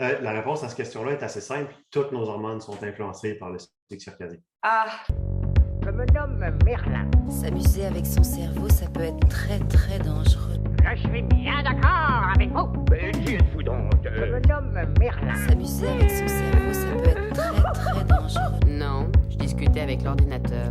La réponse à cette question-là est assez simple. Toutes nos hormones sont influencées par le cycle circadien. Ah, Je me nomme Merlin. S'amuser avec son cerveau, ça peut être très très dangereux. Je suis bien d'accord avec vous. Mais qui êtes-vous donc Je me nomme Merlin. S'amuser avec son cerveau, ça peut être très très dangereux. Non, je discutais avec l'ordinateur.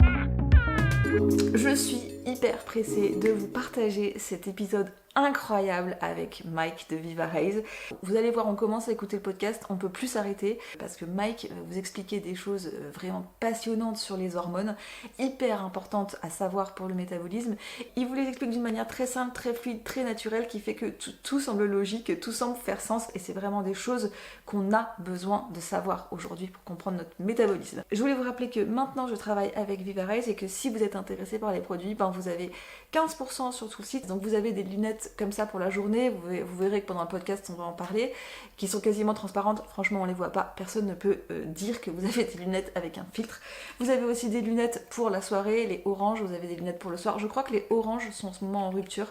je suis hyper pressée de vous partager cet épisode incroyable avec Mike de Viva Raise. Vous allez voir, on commence à écouter le podcast, on peut plus s'arrêter parce que Mike va vous expliquer des choses vraiment passionnantes sur les hormones, hyper importantes à savoir pour le métabolisme. Il vous les explique d'une manière très simple, très fluide, très naturelle, qui fait que tout semble logique, tout semble faire sens, et c'est vraiment des choses qu'on a besoin de savoir aujourd'hui pour comprendre notre métabolisme. Je voulais vous rappeler que maintenant je travaille avec Viva Raise et que si vous êtes intéressé par les produits, vous avez 15% sur tout le site. Donc vous avez des lunettes comme ça pour la journée, vous verrez que pendant le podcast on va en parler, qui sont quasiment transparentes. Franchement on les voit pas, personne ne peut dire que vous avez des lunettes avec un filtre. Vous avez aussi des lunettes pour la soirée, les oranges, vous avez des lunettes pour le soir. Je crois que les oranges sont en ce moment en rupture,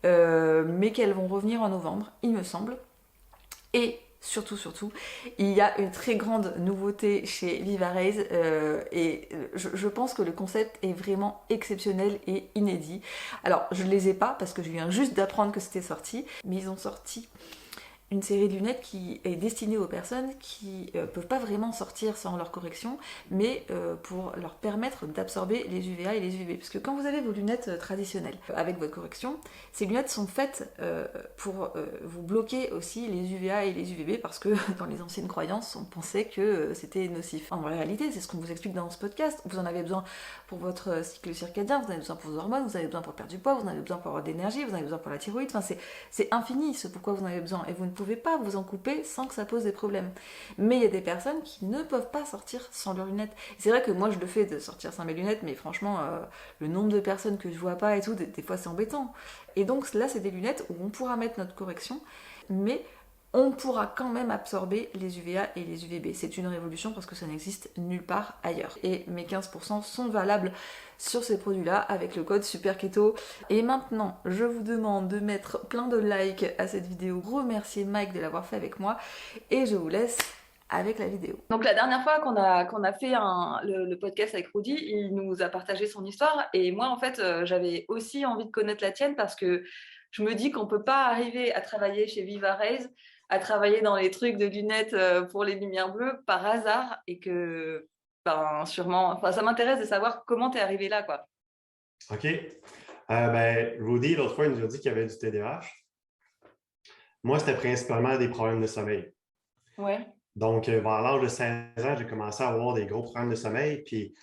mais qu'elles vont revenir en novembre, il me semble. Et surtout, il y a une très grande nouveauté chez Viva Raise et je pense que le concept est vraiment exceptionnel et inédit. Alors, je ne les ai pas parce que je viens juste d'apprendre que c'était sorti, mais ils ont sorti une série de lunettes qui est destinée aux personnes qui peuvent pas vraiment sortir sans leur correction, mais pour leur permettre d'absorber les UVA et les UVB. Parce que quand vous avez vos lunettes traditionnelles avec votre correction, ces lunettes sont faites pour vous bloquer aussi les UVA et les UVB, parce que dans les anciennes croyances, on pensait que c'était nocif. En réalité, c'est ce qu'on vous explique dans ce podcast. Vous en avez besoin pour votre cycle circadien, vous en avez besoin pour vos hormones, vous en avez besoin pour perdre du poids, vous en avez besoin pour avoir de l'énergie, vous en avez besoin pour la thyroïde. Enfin, c'est infini ce pourquoi vous en avez besoin, et vous ne pouvez pas vous en couper sans que ça pose des problèmes. Mais il y a des personnes qui ne peuvent pas sortir sans leurs lunettes. C'est vrai que moi je le fais de sortir sans mes lunettes, mais franchement le nombre de personnes que je vois pas et tout, des fois c'est embêtant. Et donc là c'est des lunettes où on pourra mettre notre correction, mais on pourra quand même absorber les UVA et les UVB. C'est une révolution parce que ça n'existe nulle part ailleurs. Et mes 15% sont valables sur ces produits-là avec le code SUPERKETO. Et maintenant, je vous demande de mettre plein de likes à cette vidéo, remercier Mike de l'avoir fait avec moi, et je vous laisse avec la vidéo. Donc la dernière fois qu'on a fait le podcast avec Rudy, il nous a partagé son histoire, et moi en fait j'avais aussi envie de connaître la tienne, parce que je me dis qu'on peut pas arriver à travailler chez Viva Raise, à travailler dans les trucs de lunettes pour les lumières bleues par hasard, et que sûrement, ça m'intéresse de savoir comment t'es arrivé là, quoi. OK. Rudy, l'autre fois, il nous a dit qu'il y avait du TDAH. Moi, c'était principalement des problèmes de sommeil. Ouais. Donc, vers l'âge de 16 ans, j'ai commencé à avoir des gros problèmes de sommeil. Puis,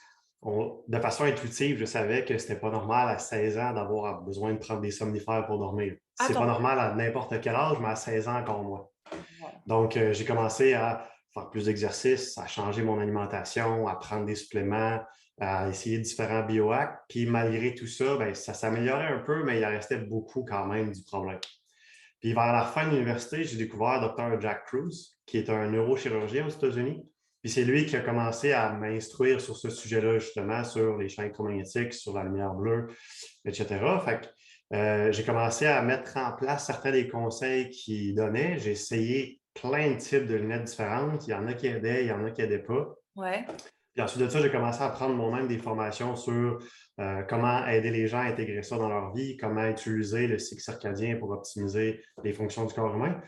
de façon intuitive, je savais que c'était pas normal à 16 ans d'avoir besoin de prendre des somnifères pour dormir. C'est pas normal à n'importe quel âge, mais à 16 ans encore moins. Ouais. Donc, j'ai commencé à faire plus d'exercices, à changer mon alimentation, à prendre des suppléments, à essayer différents biohacks. Puis, malgré tout ça, ça s'améliorait un peu, mais il en restait beaucoup quand même du problème. Puis, vers la fin de l'université, j'ai découvert Dr. Jack Kruse, qui est un neurochirurgien aux États-Unis. Puis c'est lui qui a commencé à m'instruire sur ce sujet-là, justement, sur les champs électromagnétiques, sur la lumière bleue, etc. Fait que j'ai commencé à mettre en place certains des conseils qu'il donnait. J'ai essayé plein de types de lunettes différentes. Il y en a qui aidaient, il y en a qui n'aidaient pas. Ouais. Puis ensuite de ça, j'ai commencé à prendre moi-même des formations sur comment aider les gens à intégrer ça dans leur vie, comment utiliser le cycle circadien pour optimiser les fonctions du corps humain.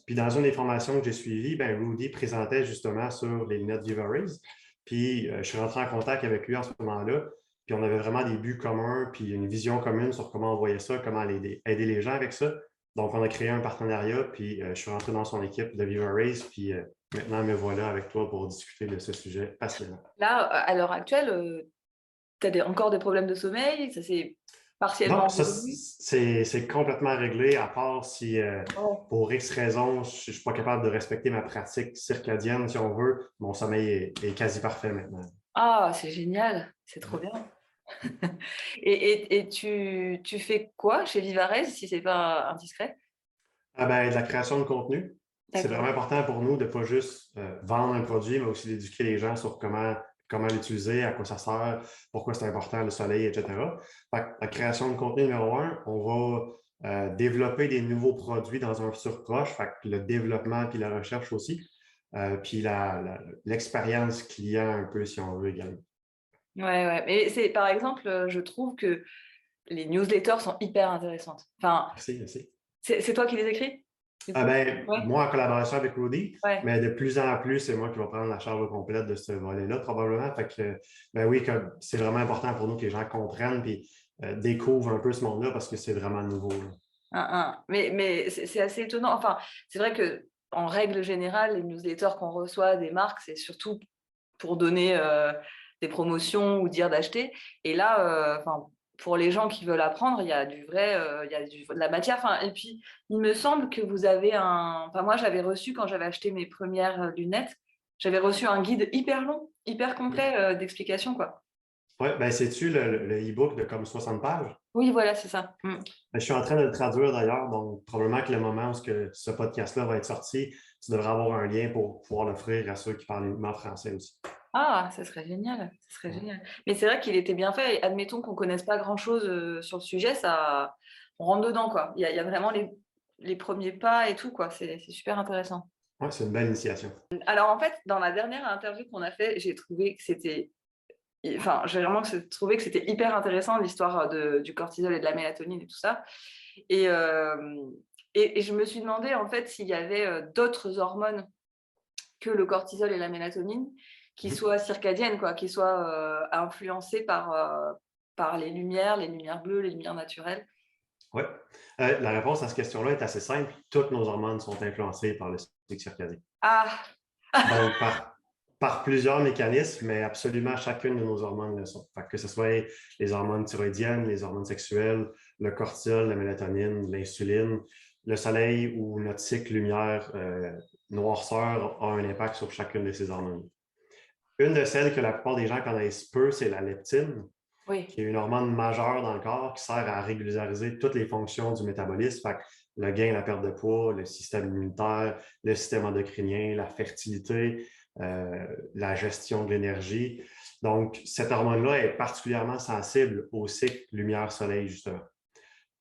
Puis dans une des formations que j'ai suivies, Rudy présentait justement sur les lunettes Viva Raise. Puis je suis rentré en contact avec lui en ce moment-là. Puis on avait vraiment des buts communs, puis une vision commune sur comment on voyait ça, comment aider les gens avec ça. Donc on a créé un partenariat, puis je suis rentré dans son équipe de Viva Raise, puis maintenant me voilà avec toi pour discuter de ce sujet passionnant. Là, à l'heure actuelle, tu as encore des problèmes de sommeil? Ça c'est partiellement... Non, ça, c'est complètement réglé, à part si, pour X raisons, je ne suis pas capable de respecter ma pratique circadienne, si on veut. Mon sommeil est quasi parfait maintenant. Ah, c'est génial, c'est trop bien. Et tu fais quoi chez Viva Raise, si ce n'est pas indiscret? De la création de contenu. C'est vraiment important pour nous de ne pas juste vendre un produit, mais aussi d'éduquer les gens sur comment l'utiliser, à quoi ça sert, pourquoi c'est important le soleil, etc. Fait que la création de contenu numéro 1, on va développer des nouveaux produits dans un futur proche, fait que le développement puis la recherche aussi, puis l'expérience client un peu, si on veut également. Ouais, ouais. Mais c'est, par exemple, je trouve que les newsletters sont hyper intéressantes. Enfin, Merci, merci. c'est toi qui les écris? Du coup? Ouais, Moi, en collaboration avec Rudy, ouais. mais de plus en plus, c'est moi qui vais prendre la charge complète de ce volet-là, probablement. Fait que, oui, c'est vraiment important pour nous que les gens comprennent et découvrent un peu ce monde-là parce que c'est vraiment nouveau. Mais c'est assez étonnant. Enfin, c'est vrai que en règle générale, les newsletters qu'on reçoit des marques, c'est surtout pour donner des promotions ou dire d'acheter. Et là, pour les gens qui veulent apprendre, il y a du vrai, il y a de la matière. Enfin, et puis, il me semble que vous avez moi, j'avais reçu, quand j'avais acheté mes premières lunettes, j'avais reçu un guide hyper long, hyper complet d'explications, quoi. Oui, c'est-tu le e-book de comme 60 pages? Oui, voilà, c'est ça. Je suis en train de le traduire d'ailleurs, donc probablement que le moment où ce podcast-là va être sorti, tu devrais avoir un lien pour pouvoir l'offrir à ceux qui parlent uniquement français aussi. Ah, ça serait génial, ça serait génial. Mais c'est vrai qu'il était bien fait. Et admettons qu'on ne connaisse pas grand-chose sur le sujet, on rentre dedans, quoi. Il y a vraiment les premiers pas et tout, quoi. C'est super intéressant. Oui, c'est une belle initiation. Alors, en fait, dans la dernière interview qu'on a fait, j'ai vraiment trouvé que c'était hyper intéressant, l'histoire du cortisol et de la mélatonine et tout ça. Et je me suis demandé, en fait, s'il y avait d'autres hormones que le cortisol et la mélatonine qui soient circadiennes, quoi, qui soient influencées par les lumières bleues, les lumières naturelles. Oui. La réponse à cette question-là est assez simple. Toutes nos hormones sont influencées par le cycle circadien. Ah! Donc, par plusieurs mécanismes, mais absolument chacune de nos hormones le sont. Fait que ce soit les hormones thyroïdiennes, les hormones sexuelles, le cortisol, la mélatonine, l'insuline, le soleil ou notre cycle lumière noirceur a un impact sur chacune de ces hormones. Une de celles que la plupart des gens connaissent peu, c'est la leptine, Oui. qui est une hormone majeure dans le corps qui sert à régulariser toutes les fonctions du métabolisme. Fait que le gain, la perte de poids, le système immunitaire, le système endocrinien, la fertilité, la gestion de l'énergie. Donc, cette hormone-là est particulièrement sensible au cycle lumière-soleil, justement.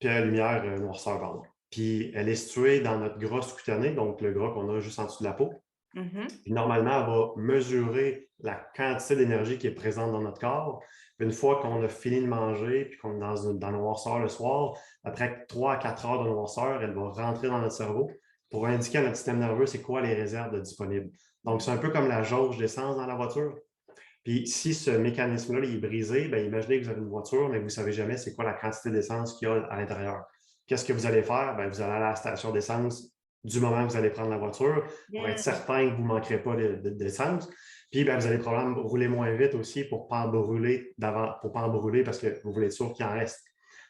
Puis lumière-noirceur, pardon. Puis elle est située dans notre gras sous-cutané, donc le gras qu'on a juste en dessous de la peau. Puis normalement, elle va mesurer la quantité d'énergie qui est présente dans notre corps. Une fois qu'on a fini de manger puis qu'on est dans le noirceur le soir, après 3 à 4 heures de noirceur, elle va rentrer dans notre cerveau pour indiquer à notre système nerveux c'est quoi les réserves de disponibles. Donc, c'est un peu comme la jauge d'essence dans la voiture. Puis, si ce mécanisme-là est brisé, bien, imaginez que vous avez une voiture, mais vous ne savez jamais c'est quoi la quantité d'essence qu'il y a à l'intérieur. Qu'est-ce que vous allez faire? Bien, vous allez à la station d'essence du moment où vous allez prendre la voiture pour être certain que vous ne manquerez pas d'essence. Puis, bien, vous allez probablement rouler moins vite aussi pour ne pas en brûler parce que vous voulez être sûr qu'il en reste.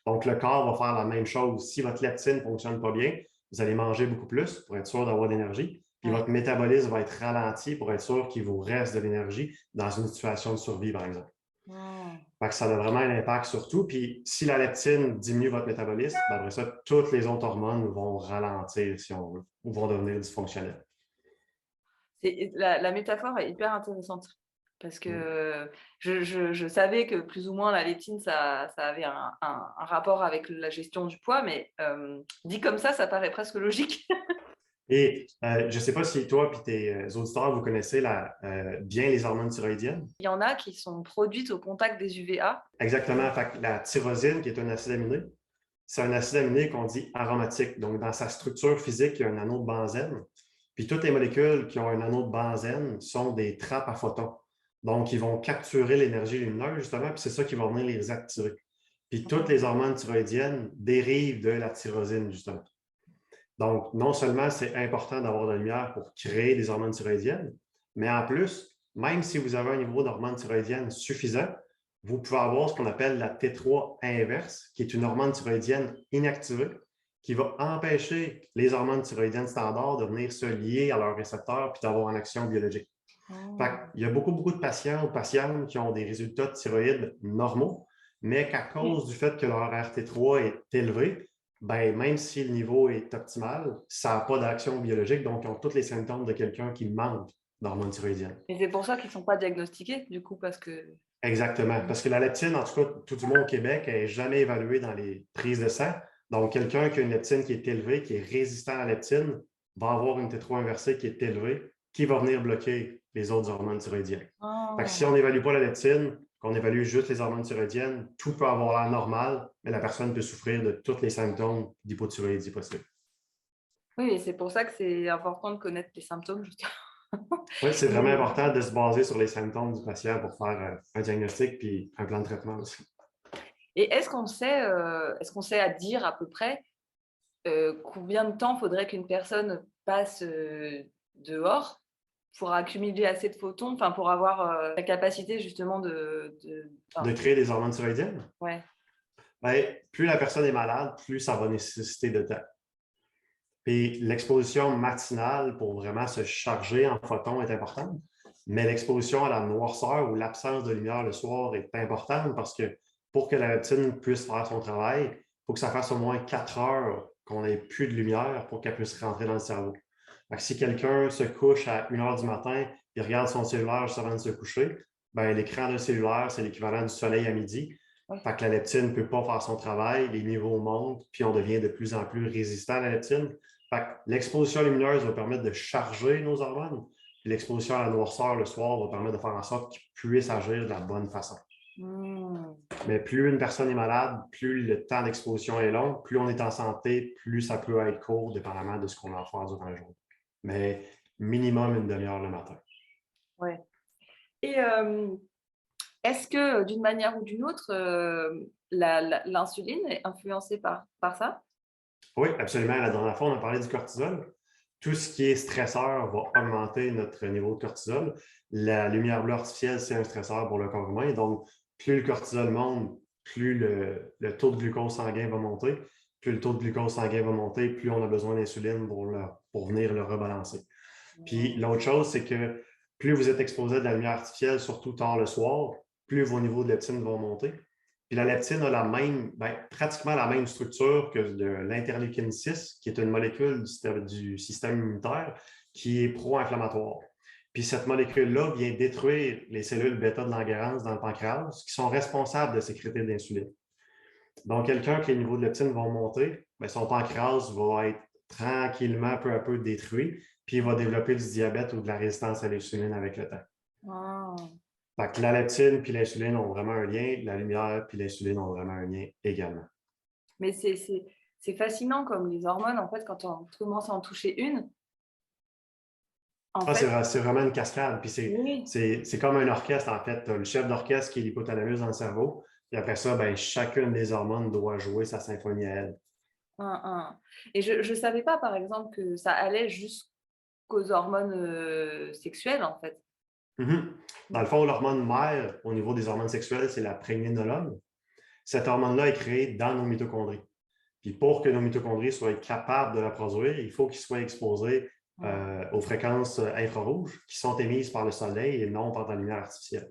Donc, le corps va faire la même chose. Si votre leptine ne fonctionne pas bien, vous allez manger beaucoup plus pour être sûr d'avoir de l'énergie. Puis votre métabolisme va être ralenti pour être sûr qu'il vous reste de l'énergie dans une situation de survie, par exemple. Fait que ça a vraiment un impact sur tout. Puis si la leptine diminue votre métabolisme, ben après ça, toutes les autres hormones vont ralentir, si on veut, ou vont devenir dysfonctionnelles. La métaphore est hyper intéressante parce que je savais que plus ou moins la leptine, ça avait un rapport avec la gestion du poids, mais dit comme ça paraît presque logique. Et je ne sais pas si toi et tes auditeurs, vous connaissez bien les hormones thyroïdiennes. Il y en a qui sont produites au contact des UVA. Exactement. Fait que la tyrosine, qui est un acide aminé, c'est un acide aminé qu'on dit aromatique. Donc, dans sa structure physique, il y a un anneau de benzène. Puis toutes les molécules qui ont un anneau de benzène sont des trappes à photons. Donc, ils vont capturer l'énergie lumineuse, justement, puis c'est ça qui va venir les activer. Puis toutes les hormones thyroïdiennes dérivent de la tyrosine, justement. Donc, non seulement c'est important d'avoir de la lumière pour créer des hormones thyroïdiennes, mais en plus, même si vous avez un niveau d'hormones thyroïdiennes suffisant, vous pouvez avoir ce qu'on appelle la T3 inverse, qui est une hormone thyroïdienne inactivée, qui va empêcher les hormones thyroïdiennes standards de venir se lier à leurs récepteurs puis d'avoir une action biologique. Fait il y a beaucoup de patients ou patientes qui ont des résultats de thyroïde normaux, mais qu'à cause du fait que leur RT3 est élevé, ben, même si le niveau est optimal, ça n'a pas d'action biologique, donc ils ont tous les symptômes de quelqu'un qui manque d'hormones thyroïdiennes. Et c'est pour ça qu'ils ne sont pas diagnostiqués, du coup, parce que... Exactement, parce que la leptine, en tout cas, tout du monde au Québec, n'est jamais évaluée dans les prises de sang, Donc, quelqu'un qui a une leptine qui est élevée, qui est résistant à la leptine, va avoir une T3 inversée qui est élevée, qui va venir bloquer les autres hormones thyroïdiennes. Fait que si on n'évalue pas la leptine, qu'on évalue juste les hormones thyroïdiennes, tout peut avoir l'air normal, mais la personne peut souffrir de tous les symptômes d'hypothyroïdie possibles. Oui, et c'est pour ça que c'est important de connaître les symptômes, justement. Oui, c'est vraiment important de se baser sur les symptômes du patient pour faire un diagnostic puis un plan de traitement aussi. Et est-ce qu'on sait à dire à peu près combien de temps faudrait qu'une personne passe dehors pour accumuler assez de photons, enfin pour avoir la capacité justement de créer des hormones thyroïdiennes? Ouais. Bien, plus la personne est malade, plus ça va nécessiter de temps. Puis l'exposition matinale pour vraiment se charger en photons est importante, mais l'exposition à la noirceur ou l'absence de lumière le soir est importante parce que pour que la leptine puisse faire son travail, il faut que ça fasse au moins 4 heures qu'on n'ait plus de lumière pour qu'elle puisse rentrer dans le cerveau. Donc, si quelqu'un se couche à 1 heure du matin et regarde son cellulaire juste avant de se coucher, bien, l'écran de cellulaire, c'est l'équivalent du soleil à midi. Fait que la leptine ne peut pas faire son travail, les niveaux montent, puis on devient de plus en plus résistant à la leptine. Fait que l'exposition lumineuse va permettre de charger nos hormones, puis l'exposition à la noirceur le soir va permettre de faire en sorte qu'ils puissent agir de la bonne façon. Mais plus une personne est malade, plus le temps d'exposition est long, plus on est en santé, plus ça peut être court, dépendamment de ce qu'on a à faire durant la journée. Mais minimum une demi-heure le matin. Oui. Et est-ce que d'une manière ou d'une autre, l'insuline est influencée par ça? Oui, absolument. La dernière fois, on a parlé du cortisol. Tout ce qui est stresseur va augmenter notre niveau de cortisol. La lumière bleue artificielle, c'est un stresseur pour le corps humain. Donc, plus le cortisol monte, plus le taux de glucose sanguin va monter. Plus le taux de glucose sanguin va monter, plus on a besoin d'insuline pour venir le rebalancer. Puis l'autre chose, c'est que plus vous êtes exposé à de la lumière artificielle, surtout tard le soir, plus vos niveaux de leptine vont monter. Puis la leptine a pratiquement la même structure que l'interleukine 6, qui est une molécule du système immunitaire qui est pro-inflammatoire. Puis cette molécule-là vient détruire les cellules bêta de Langerhans dans le pancréas qui sont responsables de sécréter de l'insuline. Donc, quelqu'un que les niveaux de leptine vont monter, bien, son pancréas va être tranquillement, peu à peu détruit, puis il va développer du diabète ou de la résistance à l'insuline avec le temps. Oh. Fait que la leptine puis l'insuline ont vraiment un lien, la lumière puis l'insuline ont vraiment un lien également. Mais c'est fascinant comme les hormones, en fait, quand on commence à en toucher une. C'est vraiment une cascade. Puis c'est comme un orchestre, en fait. Tu as le chef d'orchestre qui est l'hypothalamus dans le cerveau. Puis après ça, ben, chacune des hormones doit jouer sa symphonie à elle. Et je ne savais pas, par exemple, que ça allait jusqu'aux hormones sexuelles, en fait. Dans le fond, l'hormone mère, au niveau des hormones sexuelles, c'est la prégnénolone. Cette hormone-là est créée dans nos mitochondries. Puis pour que nos mitochondries soient capables de la produire, il faut qu'ils soient exposés aux fréquences infrarouges qui sont émises par le soleil et non par la lumière artificielle.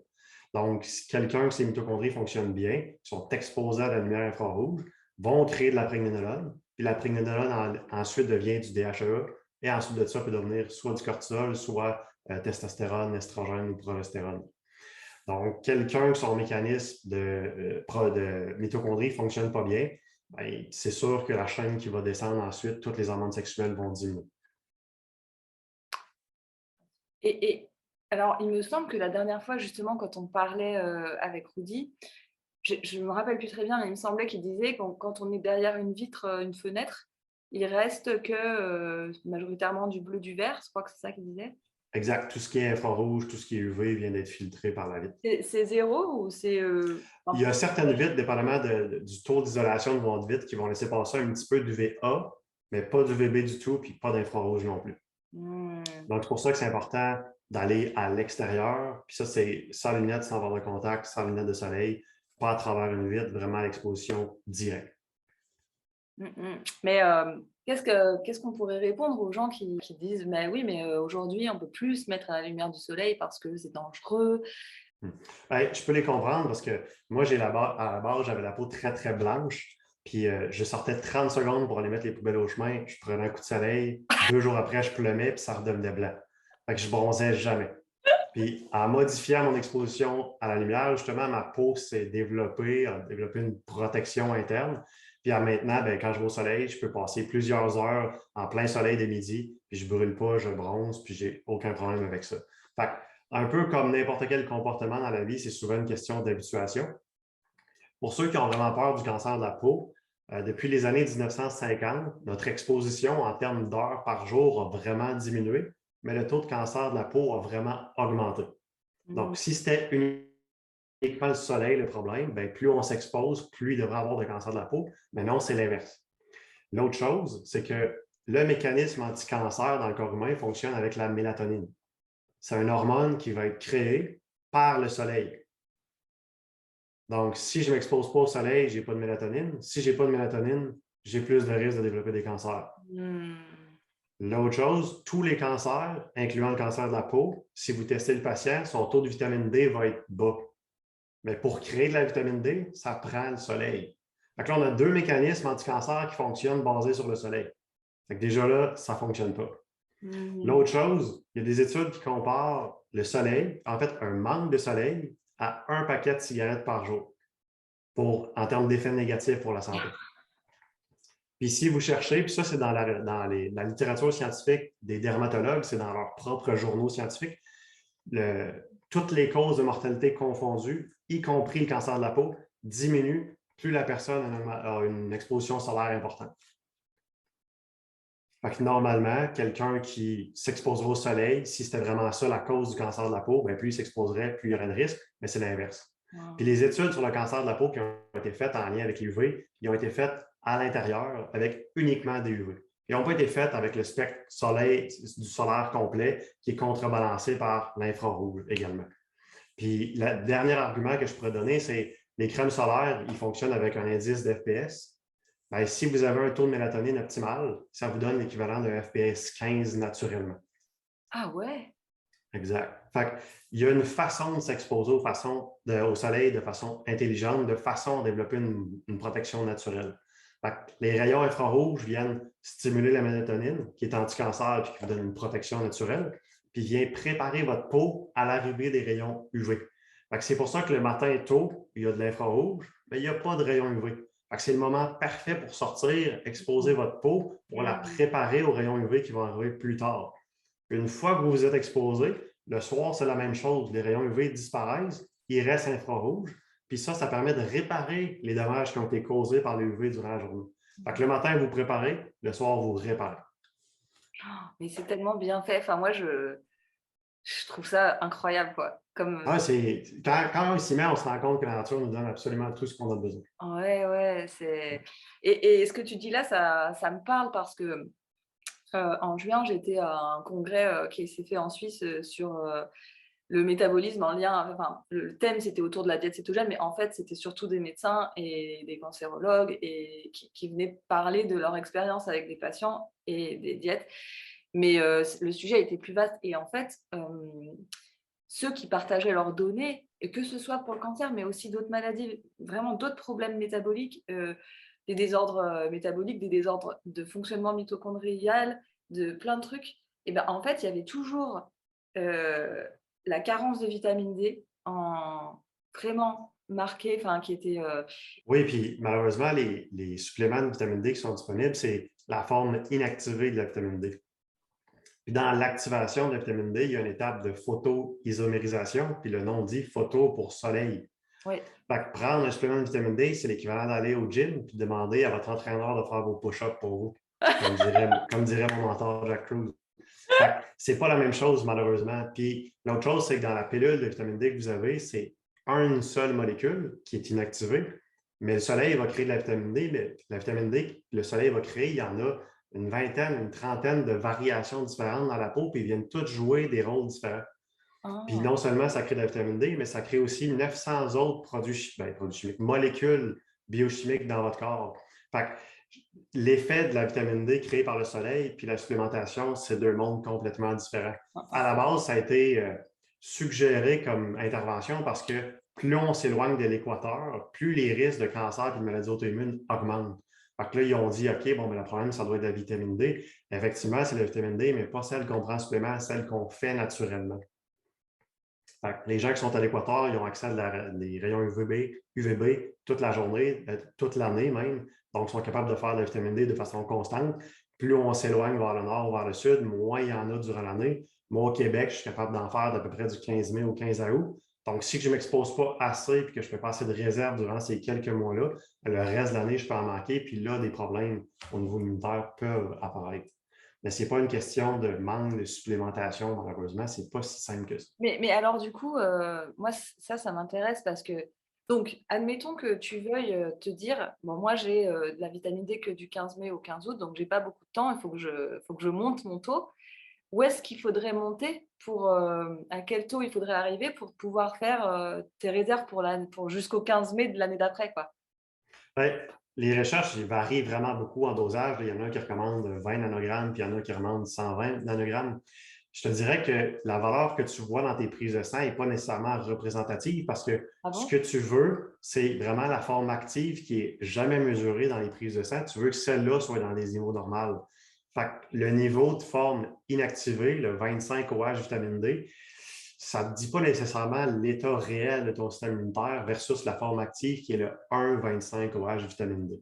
Donc, si quelqu'un que ses mitochondries fonctionnent bien, sont exposés à la lumière infrarouge, vont créer de la prégnénolone. Puis la prégnénolone ensuite devient du DHEA et ensuite de ça peut devenir soit du cortisol, soit testostérone, estrogène ou progestérone. Donc, quelqu'un que son mécanisme de mitochondrie ne fonctionne pas bien, bien, c'est sûr que la chaîne qui va descendre ensuite, toutes les hormones sexuelles vont diminuer. Et alors, il me semble que la dernière fois, justement, quand on parlait avec Rudy, je ne me rappelle plus très bien, mais il me semblait qu'il disait que quand on est derrière une vitre, une fenêtre, il reste que majoritairement du bleu, du vert. Je crois que c'est ça qu'il disait. Exact. Tout ce qui est infrarouge, tout ce qui est UV vient d'être filtré par la vitre. C'est zéro ou c'est... Il y a certaines vitres, dépendamment du taux d'isolation de votre vitre, qui vont laisser passer un petit peu d'UVA, mais pas d'UVB du tout, puis pas d'infrarouge non plus. Donc, c'est pour ça que c'est important d'aller à l'extérieur. Puis ça, c'est sans lunettes, sans verre de contact, sans lunettes de soleil, pas à travers une vitre, vraiment à l'exposition directe. Mais qu'est-ce qu'on pourrait répondre aux gens qui disent « Mais oui, mais aujourd'hui, on ne peut plus se mettre à la lumière du soleil parce que c'est dangereux. » Bien, je peux les comprendre parce que moi, à la base, j'avais la peau très, très blanche. Puis je sortais 30 secondes pour aller mettre les poubelles au chemin. Je prenais un coup de soleil. 2 jours après, je pleumais puis ça redevenait blanc. Fait que je bronzais jamais. Puis en modifiant mon exposition à la lumière, justement, ma peau s'est développée, a développé une protection interne. Puis à maintenant, ben, quand je vais au soleil, je peux passer plusieurs heures en plein soleil de midi, puis je ne brûle pas, je bronze, puis j'ai aucun problème avec ça. Fait que, un peu comme n'importe quel comportement dans la vie, c'est souvent une question d'habituation. Pour ceux qui ont vraiment peur du cancer de la peau, depuis les années 1950, notre exposition en termes d'heures par jour a vraiment diminué, mais le taux de cancer de la peau a vraiment augmenté. Donc, si c'était uniquement le soleil le problème, bien, plus on s'expose, plus il devrait avoir de cancer de la peau. Mais non, c'est l'inverse. L'autre chose, c'est que le mécanisme anti-cancer dans le corps humain fonctionne avec la mélatonine. C'est une hormone qui va être créée par le soleil. Donc, si je ne m'expose pas au soleil, je n'ai pas de mélatonine. Si je n'ai pas de mélatonine, j'ai plus de risque de développer des cancers. L'autre chose, tous les cancers, incluant le cancer de la peau, si vous testez le patient, son taux de vitamine D va être bas. Mais pour créer de la vitamine D, ça prend le soleil. Donc là, on a deux mécanismes anti-cancer qui fonctionnent basés sur le soleil. Fait que déjà là, ça ne fonctionne pas. L'autre chose, il y a des études qui comparent le soleil, en fait, un manque de soleil, à un paquet de cigarettes par jour en termes d'effets négatifs pour la santé. Puis si vous cherchez, puis ça, c'est dans la littérature scientifique des dermatologues, c'est dans leurs propres journaux scientifiques, toutes les causes de mortalité confondues, y compris le cancer de la peau, diminuent plus la personne a une exposition solaire importante. Fait que normalement, quelqu'un qui s'exposerait au soleil, si c'était vraiment ça la cause du cancer de la peau, bien, plus il s'exposerait, plus il y aurait de risque, mais c'est l'inverse. Puis les études sur le cancer de la peau qui ont été faites en lien avec l'UV, ils ont été faites à l'intérieur avec uniquement des UV. Ils n'ont pas été faites avec le spectre du solaire complet qui est contrebalancé par l'infrarouge également. Puis le dernier argument que je pourrais donner, c'est les crèmes solaires, ils fonctionnent avec un indice d'FPS. Bien, si vous avez un taux de mélatonine optimal, ça vous donne l'équivalent d'un FPS 15 naturellement. Ah ouais? Exact. Fait il y a une façon de s'exposer au soleil de façon intelligente, de façon à développer une protection naturelle. Fait les rayons infrarouges viennent stimuler la mélatonine, qui est anti-cancer et qui vous donne une protection naturelle, puis vient préparer votre peau à l'arrivée des rayons UV. C'est pour ça que le matin tôt, il y a de l'infrarouge, mais il n'y a pas de rayons UV. C'est le moment parfait pour sortir, exposer votre peau pour la préparer aux rayons UV qui vont arriver plus tard. Une fois que vous vous êtes exposé, le soir, c'est la même chose. Les rayons UV disparaissent, il reste infrarouge, puis ça permet de réparer les dommages qui ont été causés par les UV durant la journée. Le matin, vous préparez, le soir, vous réparez. Mais c'est tellement bien fait. Enfin, moi, je trouve ça incroyable, quoi. Quand on s'y met, on se rend compte que la nature nous donne absolument tout ce qu'on a besoin. Ouais, c'est... Et ce que tu dis là, ça me parle parce que en juin, j'étais à un congrès qui s'est fait en Suisse sur le métabolisme en lien... Enfin, le thème, c'était autour de la diète cétogène, mais en fait, c'était surtout des médecins et des cancérologues et qui venaient parler de leur expérience avec des patients et des diètes. Mais le sujet était plus vaste. Et en fait, ceux qui partageaient leurs données, et que ce soit pour le cancer, mais aussi d'autres maladies, vraiment d'autres problèmes métaboliques, des désordres métaboliques, des désordres de fonctionnement mitochondrial, de plein de trucs, et ben en fait, il y avait toujours la carence de vitamine D vraiment marquée, qui était... Oui, puis malheureusement, les suppléments de vitamine D qui sont disponibles, c'est la forme inactivée de la vitamine D. Puis dans l'activation de la vitamine D, il y a une étape de photoisomérisation, puis le nom dit photo pour soleil. Oui. Fait que prendre un supplément de vitamine D, c'est l'équivalent d'aller au gym puis demander à votre entraîneur de faire vos push-ups pour vous, comme dirait mon mentor Jack Cruz. C'est pas la même chose, malheureusement. Puis l'autre chose, c'est que dans la pilule de vitamine D que vous avez, c'est une seule molécule qui est inactivée, mais le soleil va créer de la vitamine D, mais la vitamine D, le soleil va créer, il y en a une vingtaine, une trentaine de variations différentes dans la peau, puis ils viennent toutes jouer des rôles différents. Puis non seulement ça crée de la vitamine D, mais ça crée aussi 900 autres produits chimiques, molécules biochimiques dans votre corps. Fait que l'effet de la vitamine D créé par le soleil puis la supplémentation, c'est deux mondes complètement différents. À la base, ça a été suggéré comme intervention parce que plus on s'éloigne de l'équateur, plus les risques de cancer et de maladies auto-immunes augmentent. Fait que là, ils ont dit, OK, le problème, ça doit être la vitamine D. Effectivement, c'est la vitamine D, mais pas celle qu'on prend en supplément, celle qu'on fait naturellement. Fait que les gens qui sont à l'équateur, ils ont accès à des rayons UVB toute la journée, toute l'année même. Donc, ils sont capables de faire de la vitamine D de façon constante. Plus on s'éloigne vers le nord ou vers le sud, moins il y en a durant l'année. Moi, au Québec, je suis capable d'en faire d'à peu près du 15 mai au 15 août. Donc, si je ne m'expose pas assez et que je ne fais pas assez de réserve durant ces quelques mois-là, le reste de l'année, je peux en manquer. Puis là, des problèmes au niveau immunitaire peuvent apparaître. Mais ce n'est pas une question de manque de supplémentation, malheureusement. Ce n'est pas si simple que ça. Mais alors, du coup, moi, ça m'intéresse parce que, donc, admettons que tu veuilles te dire, bon, moi, j'ai de la vitamine D que du 15 mai au 15 août, donc j'ai pas beaucoup de temps, il faut que je monte mon taux. Où est-ce qu'il faudrait monter pour, à quel taux il faudrait arriver pour pouvoir faire tes réserves pour jusqu'au 15 mai de l'année d'après, quoi? Ouais, les recherches ils varient vraiment beaucoup en dosage. Il y en a qui recommandent 20 nanogrammes, puis il y en a qui recommandent 120 nanogrammes. Je te dirais que la valeur que tu vois dans tes prises de sang n'est pas nécessairement représentative parce que Ah ce bon? que tu veux, c'est vraiment la forme active qui n'est jamais mesurée dans les prises de sang. Tu veux que celle-là soit dans des niveaux normaux. Fait que le niveau de forme inactivée, le 25 OH vitamine D, ça ne dit pas nécessairement l'état réel de ton système immunitaire versus la forme active qui est le 1,25 OH vitamine D.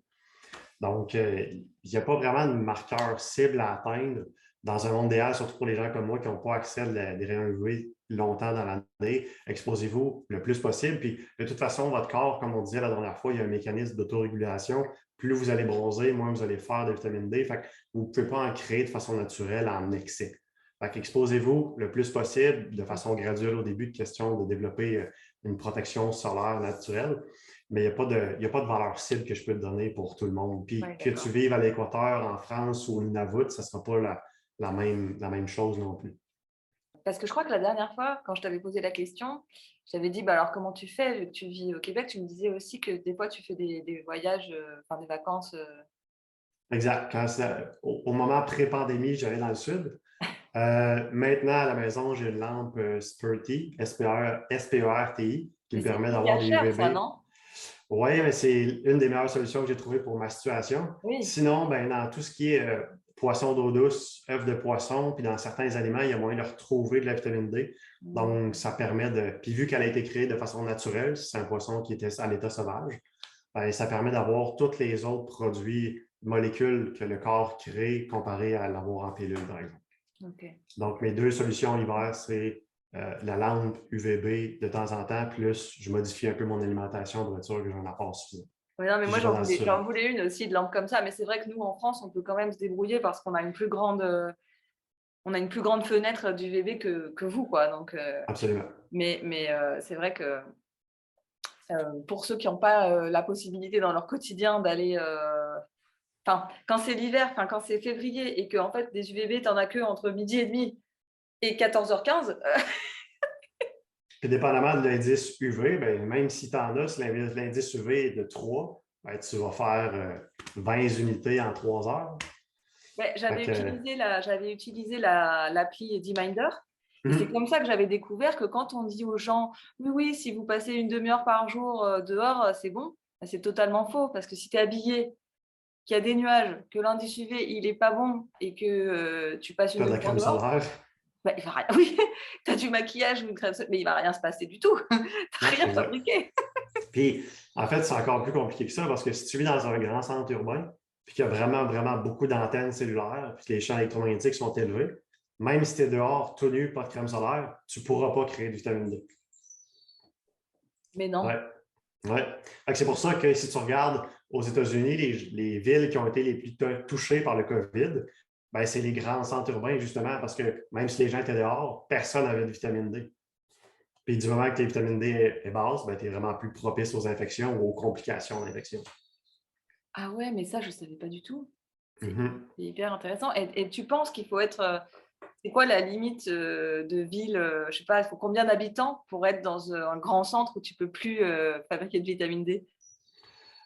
Donc, il n'y a pas vraiment de marqueur cible à atteindre dans un monde idéal, surtout pour les gens comme moi qui n'ont pas accès à des rayons UV longtemps dans l'année. Exposez-vous le plus possible. Puis, de toute façon, votre corps, comme on disait la dernière fois, il y a un mécanisme d'autorégulation. Plus vous allez bronzer, moins vous allez faire de vitamine D. Fait que vous ne pouvez pas en créer de façon naturelle en excès. Fait qu'exposez-vous le plus possible de façon graduelle au début de question de développer une protection solaire naturelle. Mais il n'y a pas de valeur cible que je peux te donner pour tout le monde. Puis Ouais, que tu vives à l'Équateur, en France ou au Nunavut, ça ne sera pas la même chose non plus. Parce que je crois que la dernière fois, quand je t'avais posé la question, je t'avais dit, bah alors comment tu fais vu que tu vis au Québec? Tu me disais aussi que des fois, tu fais des voyages, enfin des vacances. Exact. Au moment pré-pandémie, j'allais dans le sud. Maintenant, à la maison, j'ai une lampe Sperti, SPERTI, qui Mais me c'est permet hyper d'avoir des cher, ça, UVB. non? Oui, mais c'est une des meilleures solutions que j'ai trouvées pour ma situation. Oui. Sinon, ben, dans tout ce qui est poisson d'eau douce, œufs de poisson, puis dans certains aliments, il y a moyen de retrouver de la vitamine D. Donc, ça permet de. Puis vu qu'elle a été créée de façon naturelle, c'est un poisson qui était à l'état sauvage, ben, ça permet d'avoir tous les autres produits, molécules que le corps crée comparé à l'avoir en pilule, par exemple. OK. Donc, mes deux solutions l'hiver, c'est la lampe UVB de temps en temps, plus je modifie un peu mon alimentation pour être sûr que j'ai un apport suffisant. Oui, non, mais Puis moi, je vais dans le sud. j'en voulais une aussi de lampe comme ça. Mais c'est vrai que nous, en France, on peut quand même se débrouiller parce qu'on a une plus grande, fenêtre d'UVB que vous, quoi. Donc, Absolument. mais c'est vrai que pour ceux qui n'ont pas la possibilité dans leur quotidien d'aller. Enfin, quand c'est l'hiver, enfin, quand c'est février et que en fait, des UVB, tu n'en as que entre midi et demi et 14h15. Puis dépendamment de l'indice UV, ben, même si tu en as, si l'indice UV est de 3, ben, tu vas faire 20 unités en 3 heures. Ouais, j'avais utilisé l'appli D-Minder. Et c'est Mhm. comme ça que j'avais découvert que quand on dit aux gens, oui, oui, si vous passez une demi-heure par jour dehors, c'est bon, ben, c'est totalement faux. Parce que si tu es habillé, qu'il y a des nuages, que l'indice UV, il n'est pas bon et que tu passes Tu une as de la demi-heure crème dehors, solaire. ben, il va rien. Oui, tu as du maquillage ou une crème, mais il ne va rien se passer du tout. Tu n'as Non, rien exact. fabriqué. Puis, en fait, c'est encore plus compliqué que ça parce que si tu vis dans un grand centre urbain, puis qu'il y a vraiment, vraiment beaucoup d'antennes cellulaires, puis que les champs électromagnétiques sont élevés, même si tu es dehors, tout nu, pas de crème solaire, tu ne pourras pas créer de vitamine D. Mais non. Ouais. Ouais. C'est pour ça que si tu regardes aux États-Unis, les villes qui ont été les plus touchées par le COVID, ben, c'est les grands centres urbains, justement, parce que même si les gens étaient dehors, personne n'avait de vitamine D. Puis du moment que la vitamine D est basse, ben, tu es vraiment plus propice aux infections ou aux complications d'infection. Ah ouais, mais ça, je ne savais pas du tout. C'est Mhm. c'est hyper intéressant. Et tu penses qu'il faut être. C'est quoi la limite de ville je ne sais pas, il faut combien d'habitants pour être dans un grand centre où tu ne peux plus fabriquer de vitamine D?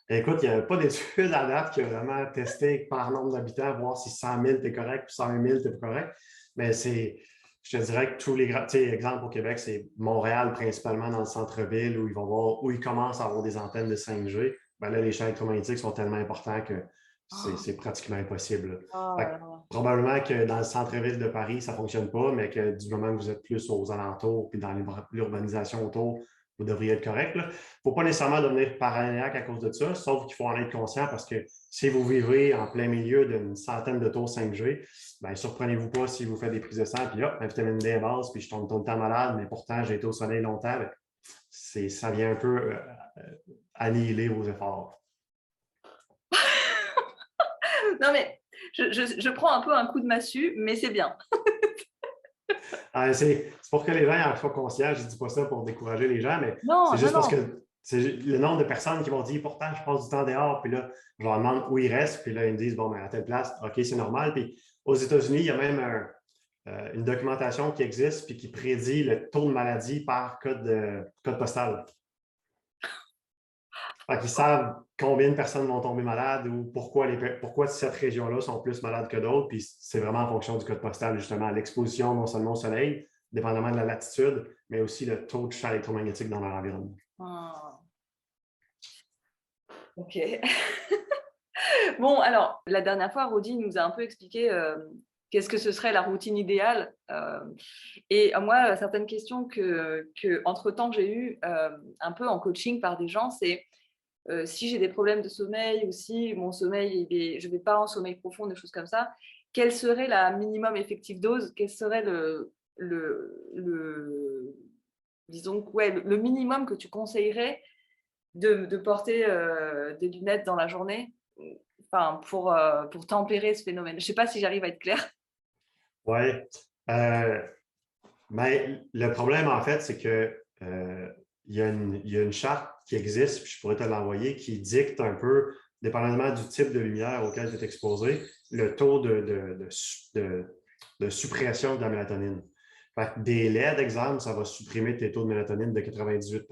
Écoute, il n'y a pas d'études à date qui a vraiment testé par nombre d'habitants, voir si 100 000 tu es correct, puis 120 000 tu es pas correct. Mais je te dirais que tous les grands, tu sais, exemple au Québec, c'est Montréal principalement dans le centre-ville où ils commencent à avoir des antennes de 5G. Ben là, les champs électromagnétiques sont tellement importants que c'est pratiquement impossible. Oh Fait là que là. probablement que dans le centre-ville de Paris, ça ne fonctionne pas, mais que du moment que vous êtes plus aux alentours puis dans l'urbanisation autour, vous devriez être correct. Il ne faut pas nécessairement devenir paranoïaque à cause de ça, sauf qu'il faut en être conscient parce que si vous vivez en plein milieu d'une centaine de tours 5G, bien, surprenez-vous pas si vous faites des prises de sang, puis hop, ma vitamine D est basse, puis je tombe tout le temps malade, mais pourtant j'ai été au soleil longtemps. Bien, ça vient un peu annihiler vos efforts. Non, mais je prends un peu un coup de massue, mais c'est bien. C'est pour que les gens en soient conscients. Je ne dis pas ça pour décourager les gens, mais Non, c'est juste non, parce non. que c'est le nombre de personnes qui vont dire pourtant, je passe du temps dehors, puis là, je leur demande où ils restent, puis là, ils me disent bon, ben, à telle place, OK, c'est normal. Puis aux États-Unis, il y a même une documentation qui existe puis qui prédit le taux de maladie par code postal. Fait qu'ils savent combien de personnes vont tomber malades ou pourquoi cette région-là sont plus malades que d'autres. Puis c'est vraiment en fonction du code postal, justement, l'exposition non seulement au soleil, dépendamment de la latitude, mais aussi le taux de champ électromagnétique dans leur environnement. Ah. Ok. Bon, alors, la dernière fois, Rodi nous a un peu expliqué qu'est-ce que ce serait la routine idéale. Et moi, certaines questions entre-temps, j'ai eues un peu en coaching par des gens, c'est si j'ai des problèmes de sommeil ou si mon sommeil, je ne vais pas en sommeil profond, des choses comme ça, quelle serait la minimum effective dose? Quel serait disons, ouais, le minimum que tu conseillerais de porter des lunettes dans la journée, enfin, pour tempérer ce phénomène? Je ne sais pas si j'arrive à être claire. Oui. Mais le problème, en fait, c'est que il y a une charte qui existe, puis je pourrais te l'envoyer, qui dicte un peu, dépendamment du type de lumière auquel tu es exposé, le taux de suppression de la mélatonine. Fait que des LED, exemple, ça va supprimer tes taux de mélatonine de 98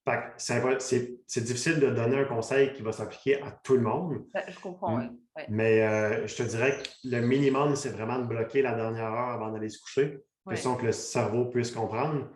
Fait que c'est difficile de donner un conseil qui va s'appliquer à tout le monde. Je comprends, oui. Ouais. Mais je te dirais que le minimum, c'est vraiment de bloquer la dernière heure avant d'aller se coucher, de façon que le cerveau puisse comprendre,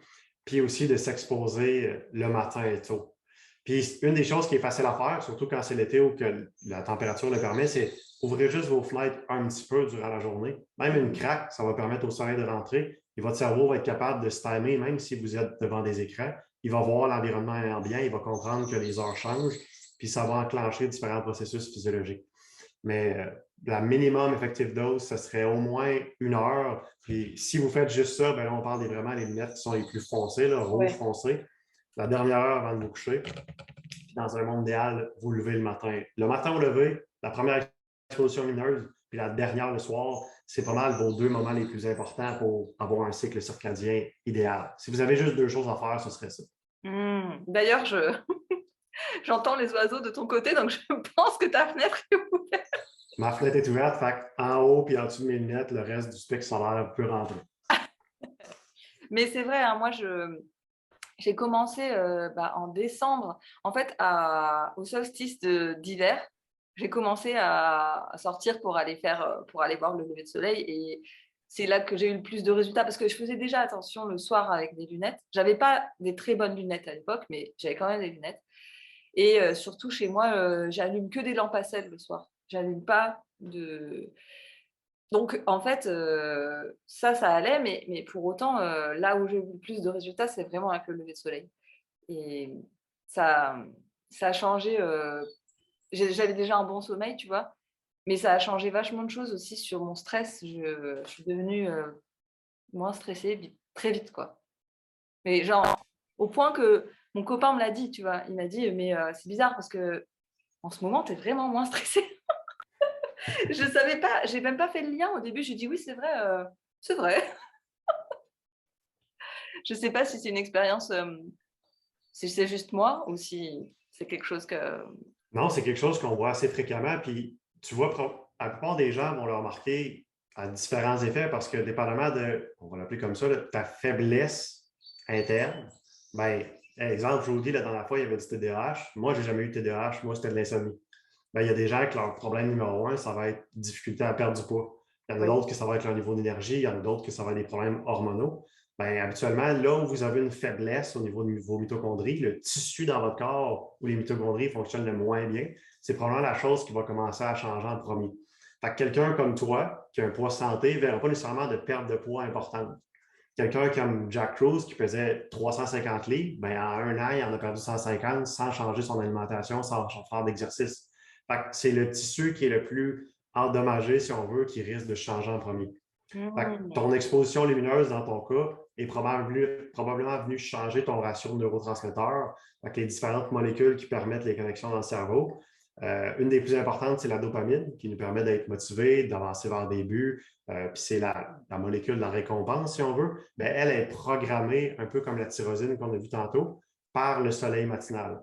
puis aussi de s'exposer le matin et tôt. Puis une des choses qui est facile à faire, surtout quand c'est l'été ou que la température le permet, c'est ouvrir juste vos fenêtres un petit peu durant la journée. Même une craque, ça va permettre au soleil de rentrer et votre cerveau va être capable de se timer, même si vous êtes devant des écrans. Il va voir l'environnement ambiant, il va comprendre que les heures changent, puis ça va enclencher différents processus physiologiques. Mais la minimum effective dose, ce serait au moins 1 heure. Puis si vous faites juste ça, ben là, on parle vraiment des lunettes qui sont les plus foncées, là, rouge foncé. La dernière heure avant de vous coucher. Puis dans un monde idéal, vous levez le matin. Le matin au lever, la première exposition lumineuse, puis la dernière le soir, c'est pas mal vos 2 moments les plus importants pour avoir un cycle circadien idéal. Si vous avez juste 2 choses à faire, ce serait ça. D'ailleurs, j'entends les oiseaux de ton côté, donc je pense que ta fenêtre est ouverte. Ma fenêtre est ouverte, fait en haut et en dessous de mes lunettes, le reste du spectre solaire peut rentrer. Mais c'est vrai, hein, moi, j'ai commencé en décembre, en fait, au solstice d'hiver, j'ai commencé à sortir pour aller voir le lever de soleil et c'est là que j'ai eu le plus de résultats parce que je faisais déjà attention le soir avec des lunettes. J'avais pas des très bonnes lunettes à l'époque, mais j'avais quand même des lunettes. Et surtout chez moi, j'allume que des lampes à sel le soir. J'allume pas de... Donc, en fait, ça allait, mais pour autant, là où j'ai eu le plus de résultats, c'est vraiment avec le lever de soleil. Et ça a changé. J'avais déjà un bon sommeil, tu vois, mais ça a changé vachement de choses aussi sur mon stress. Je suis devenue moins stressée très vite, quoi. Mais genre, au point que mon copain me l'a dit, tu vois. Il m'a dit, mais c'est bizarre parce que en ce moment, tu es vraiment moins stressée. Je savais pas, j'ai même pas fait le lien au début. J'ai dit oui, c'est vrai, c'est vrai. Je sais pas si c'est une expérience, si c'est juste moi ou si c'est quelque chose que. Non, c'est quelque chose qu'on voit assez fréquemment. Puis tu vois, la plupart des gens vont le remarquer à différents effets parce que dépendamment on va l'appeler comme ça, ta faiblesse interne, bien, exemple, je vous dis, la dernière fois, il y avait du TDAH. Moi, je n'ai jamais eu de TDAH. Moi, c'était de l'insomnie. Bien, il y a des gens que leur problème numéro 1, ça va être difficulté à perdre du poids. Il y en a d'autres que ça va être leur niveau d'énergie. Il y en a d'autres que ça va être des problèmes hormonaux. bien, habituellement, là où vous avez une faiblesse au niveau de vos mitochondries, le tissu dans votre corps où les mitochondries fonctionnent le moins bien, c'est probablement la chose qui va commencer à changer en premier. Fait que quelqu'un comme toi, qui a un poids santé, ne verra pas nécessairement de perte de poids importante. Quelqu'un comme Jack Cruz, qui pesait 350 livres, bien, en un an, il en a perdu 150 sans changer son alimentation, sans faire d'exercice. Fait que c'est le tissu qui est le plus endommagé, si on veut, qui risque de changer en premier. Ton exposition lumineuse, dans ton cas, est probablement venue changer ton ratio de neurotransmetteurs, avec les différentes molécules qui permettent les connexions dans le cerveau. Une des plus importantes, c'est la dopamine, qui nous permet d'être motivé, d'avancer vers des buts. Puis c'est la molécule de la récompense, si on veut. Bien, elle est programmée, un peu comme la tyrosine qu'on a vu tantôt, par le soleil matinal.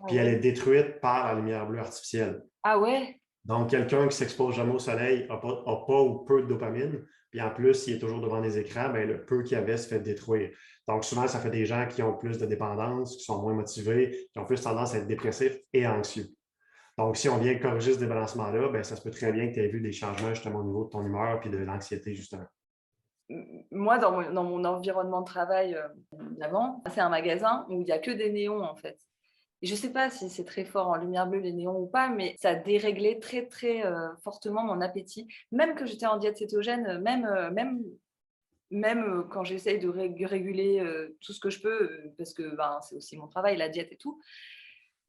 Puis elle est détruite par la lumière bleue artificielle. Ah ouais? Donc, quelqu'un qui s'expose jamais au soleil n'a pas ou peu de dopamine. Puis en plus, s'il est toujours devant des écrans, bien, le peu qu'il y avait se fait détruire. Donc, souvent, ça fait des gens qui ont plus de dépendance, qui sont moins motivés, qui ont plus tendance à être dépressifs et anxieux. Donc, si on vient corriger ce débalancement-là, bien, ça se peut très bien que tu aies vu des changements justement au niveau de ton humeur et de l'anxiété, justement. Moi, dans mon environnement de travail d'avant, c'est un magasin où il n'y a que des néons, en fait. Et je ne sais pas si c'est très fort en lumière bleue, les néons ou pas, mais ça déréglait très, très fortement mon appétit. Même que j'étais en diète cétogène, même quand j'essaye de réguler tout ce que je peux, parce que c'est aussi mon travail, la diète et tout,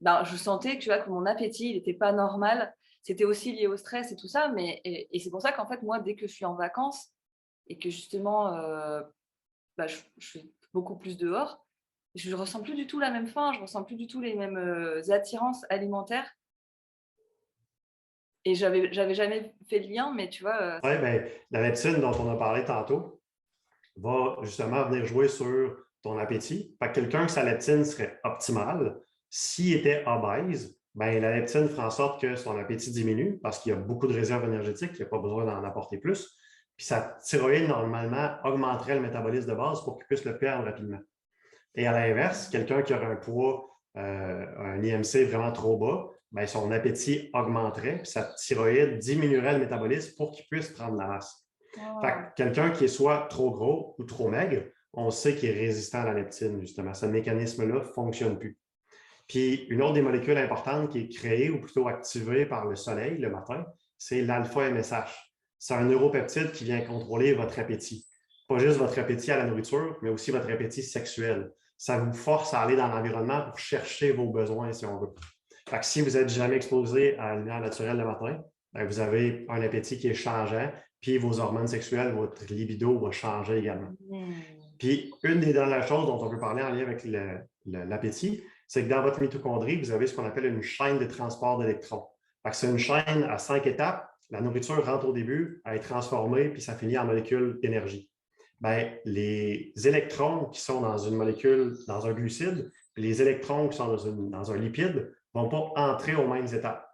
je sentais que mon appétit, il n'était pas normal. C'était aussi lié au stress et tout ça, et c'est pour ça qu'en fait, moi, dès que je suis en vacances et que justement, je suis beaucoup plus dehors, je ne ressens plus du tout la même faim, je ne ressens plus du tout les mêmes attirances alimentaires. Et j'avais jamais fait le lien, mais tu vois… Oui, bien, la leptine dont on a parlé tantôt va justement venir jouer sur ton appétit. Fait que quelqu'un que sa leptine serait optimale, s'il était obèse, bien, la leptine fera en sorte que son appétit diminue parce qu'il y a beaucoup de réserves énergétiques, il n'y a pas besoin d'en apporter plus. Puis sa thyroïde, normalement, augmenterait le métabolisme de base pour qu'il puisse le perdre rapidement. Et à l'inverse, quelqu'un qui aurait un poids, un IMC vraiment trop bas, bien, son appétit augmenterait, puis sa thyroïde diminuerait le métabolisme pour qu'il puisse prendre la masse. Fait que quelqu'un qui est soit trop gros ou trop maigre, on sait qu'il est résistant à la leptine, justement. Ce mécanisme-là ne fonctionne plus. Puis une autre des molécules importantes qui est créée ou plutôt activée par le soleil le matin, c'est l'alpha-MSH. C'est un neuropeptide qui vient contrôler votre appétit. Pas juste votre appétit à la nourriture, mais aussi votre appétit sexuel. Ça vous force à aller dans l'environnement pour chercher vos besoins, si on veut. Fait que si vous n'êtes jamais exposé à la lumière naturelle le matin, bien, vous avez un appétit qui est changeant, puis vos hormones sexuelles, votre libido va changer également. Puis une des dernières choses dont on peut parler en lien avec l'appétit, c'est que dans votre mitochondrie, vous avez ce qu'on appelle une chaîne de transport d'électrons. C'est une chaîne à 5 étapes. La nourriture rentre au début, elle est transformée, puis ça finit en molécule d'énergie. Bien, les électrons qui sont dans une molécule, dans un glucide, et les électrons qui sont dans un lipide ne vont pas entrer aux mêmes étapes.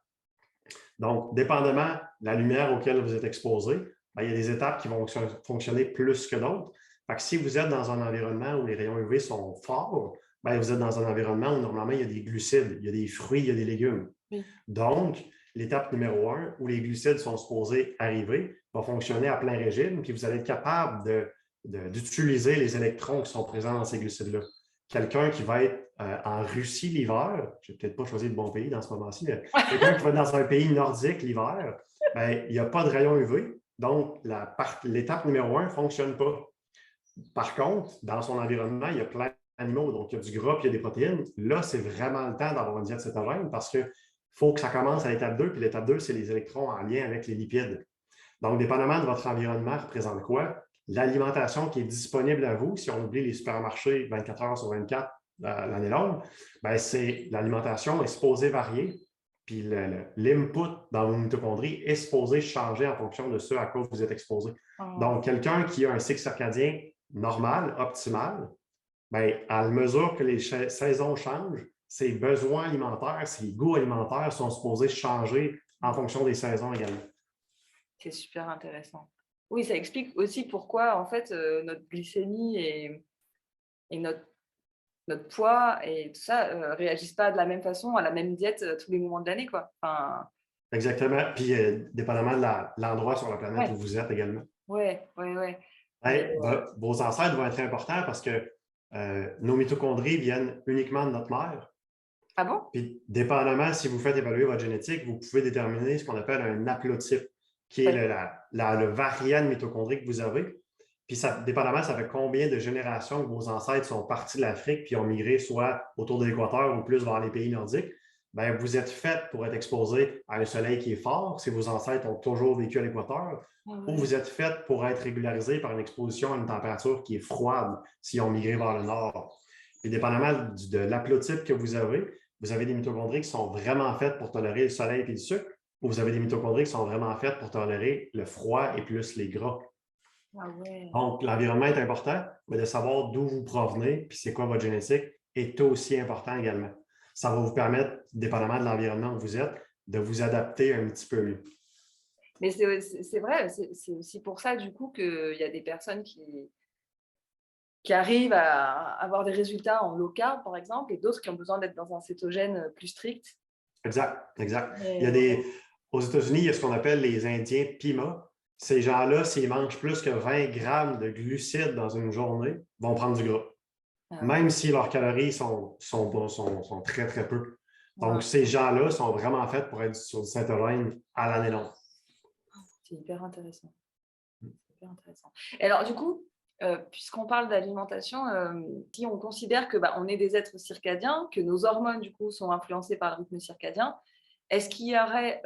Donc, dépendamment de la lumière auquel vous êtes exposé, bien, il y a des étapes qui vont fonctionner plus que d'autres. Fait que si vous êtes dans un environnement où les rayons UV sont forts, bien, vous êtes dans un environnement où normalement il y a des glucides, il y a des fruits, il y a des légumes. Oui. Donc, l'étape numéro 1, où les glucides sont supposés arriver, va fonctionner à plein régime, puis vous allez être capable d'utiliser les électrons qui sont présents dans ces glucides-là. Quelqu'un qui va être en Russie l'hiver, je n'ai peut-être pas choisi le bon pays dans ce moment-ci, mais quelqu'un qui va être dans un pays nordique l'hiver, bien, il n'y a pas de rayons UV, donc l'étape numéro 1 ne fonctionne pas. Par contre, dans son environnement, il y a plein d'animaux, donc il y a du gras puis il y a des protéines. Là, c'est vraiment le temps d'avoir une diète cétogène parce qu'il faut que ça commence à l'étape 2, puis l'étape 2, c'est les électrons en lien avec les lipides. Donc, dépendamment de votre environnement, représente quoi? L'alimentation qui est disponible à vous, si on oublie les supermarchés 24 heures sur 24 l'année longue, bien, c'est l'alimentation est supposée varier, puis l'input dans vos mitochondries est supposé changer en fonction de ce à quoi vous êtes exposé. Donc, quelqu'un qui a un cycle circadien normal, optimal, bien, à mesure que les saisons changent, ses besoins alimentaires, ses goûts alimentaires sont supposés changer en fonction des saisons également. C'est super intéressant. Oui, ça explique aussi pourquoi, en fait, notre glycémie et notre poids et tout ça ne réagissent pas de la même façon à la même diète tous les moments de l'année, quoi. Enfin… Exactement. Puis, dépendamment de l'endroit sur la planète où vous êtes également. Oui. Vos ancêtres vont être importants parce que nos mitochondries viennent uniquement de notre mère. Ah bon? Puis, dépendamment, si vous faites évaluer votre génétique, vous pouvez déterminer ce qu'on appelle un haplotype, qui est le variant de mitochondries que vous avez. Puis, dépendamment, ça fait combien de générations que vos ancêtres sont partis de l'Afrique puis ont migré soit autour de l'équateur ou plus vers les pays nordiques, bien, vous êtes fait pour être exposé à un soleil qui est fort, si vos ancêtres ont toujours vécu à l'équateur, ou vous êtes fait pour être régularisé par une exposition à une température qui est froide, s'ils ont migré vers le nord. Et dépendamment de l'haplotype que vous avez des mitochondries qui sont vraiment faites pour tolérer le soleil et le sucre, ou vous avez des mitochondries qui sont vraiment faites pour tolérer le froid et plus les gras. Ah ouais. Donc, l'environnement est important, mais de savoir d'où vous provenez puis c'est quoi votre génétique est aussi important également. Ça va vous permettre, dépendamment de l'environnement où vous êtes, de vous adapter un petit peu mieux. Mais c'est vrai, c'est aussi pour ça, du coup, qu'il y a des personnes qui arrivent à avoir des résultats en low carb, par exemple, et d'autres qui ont besoin d'être dans un cétogène plus strict. Exact, exact. Mais, aux États-Unis, il y a ce qu'on appelle les Indiens PIMA. Ces gens-là, s'ils mangent plus que 20 grammes de glucides dans une journée, vont prendre du gras. Même si leurs calories sont très, très peu. Donc, ces gens-là sont vraiment faits pour être sur du cétogène à l'année longue. C'est hyper intéressant. Et alors, du coup, puisqu'on parle d'alimentation, si on considère que on est des êtres circadiens, que nos hormones, du coup, sont influencées par le rythme circadien, est-ce qu'il y aurait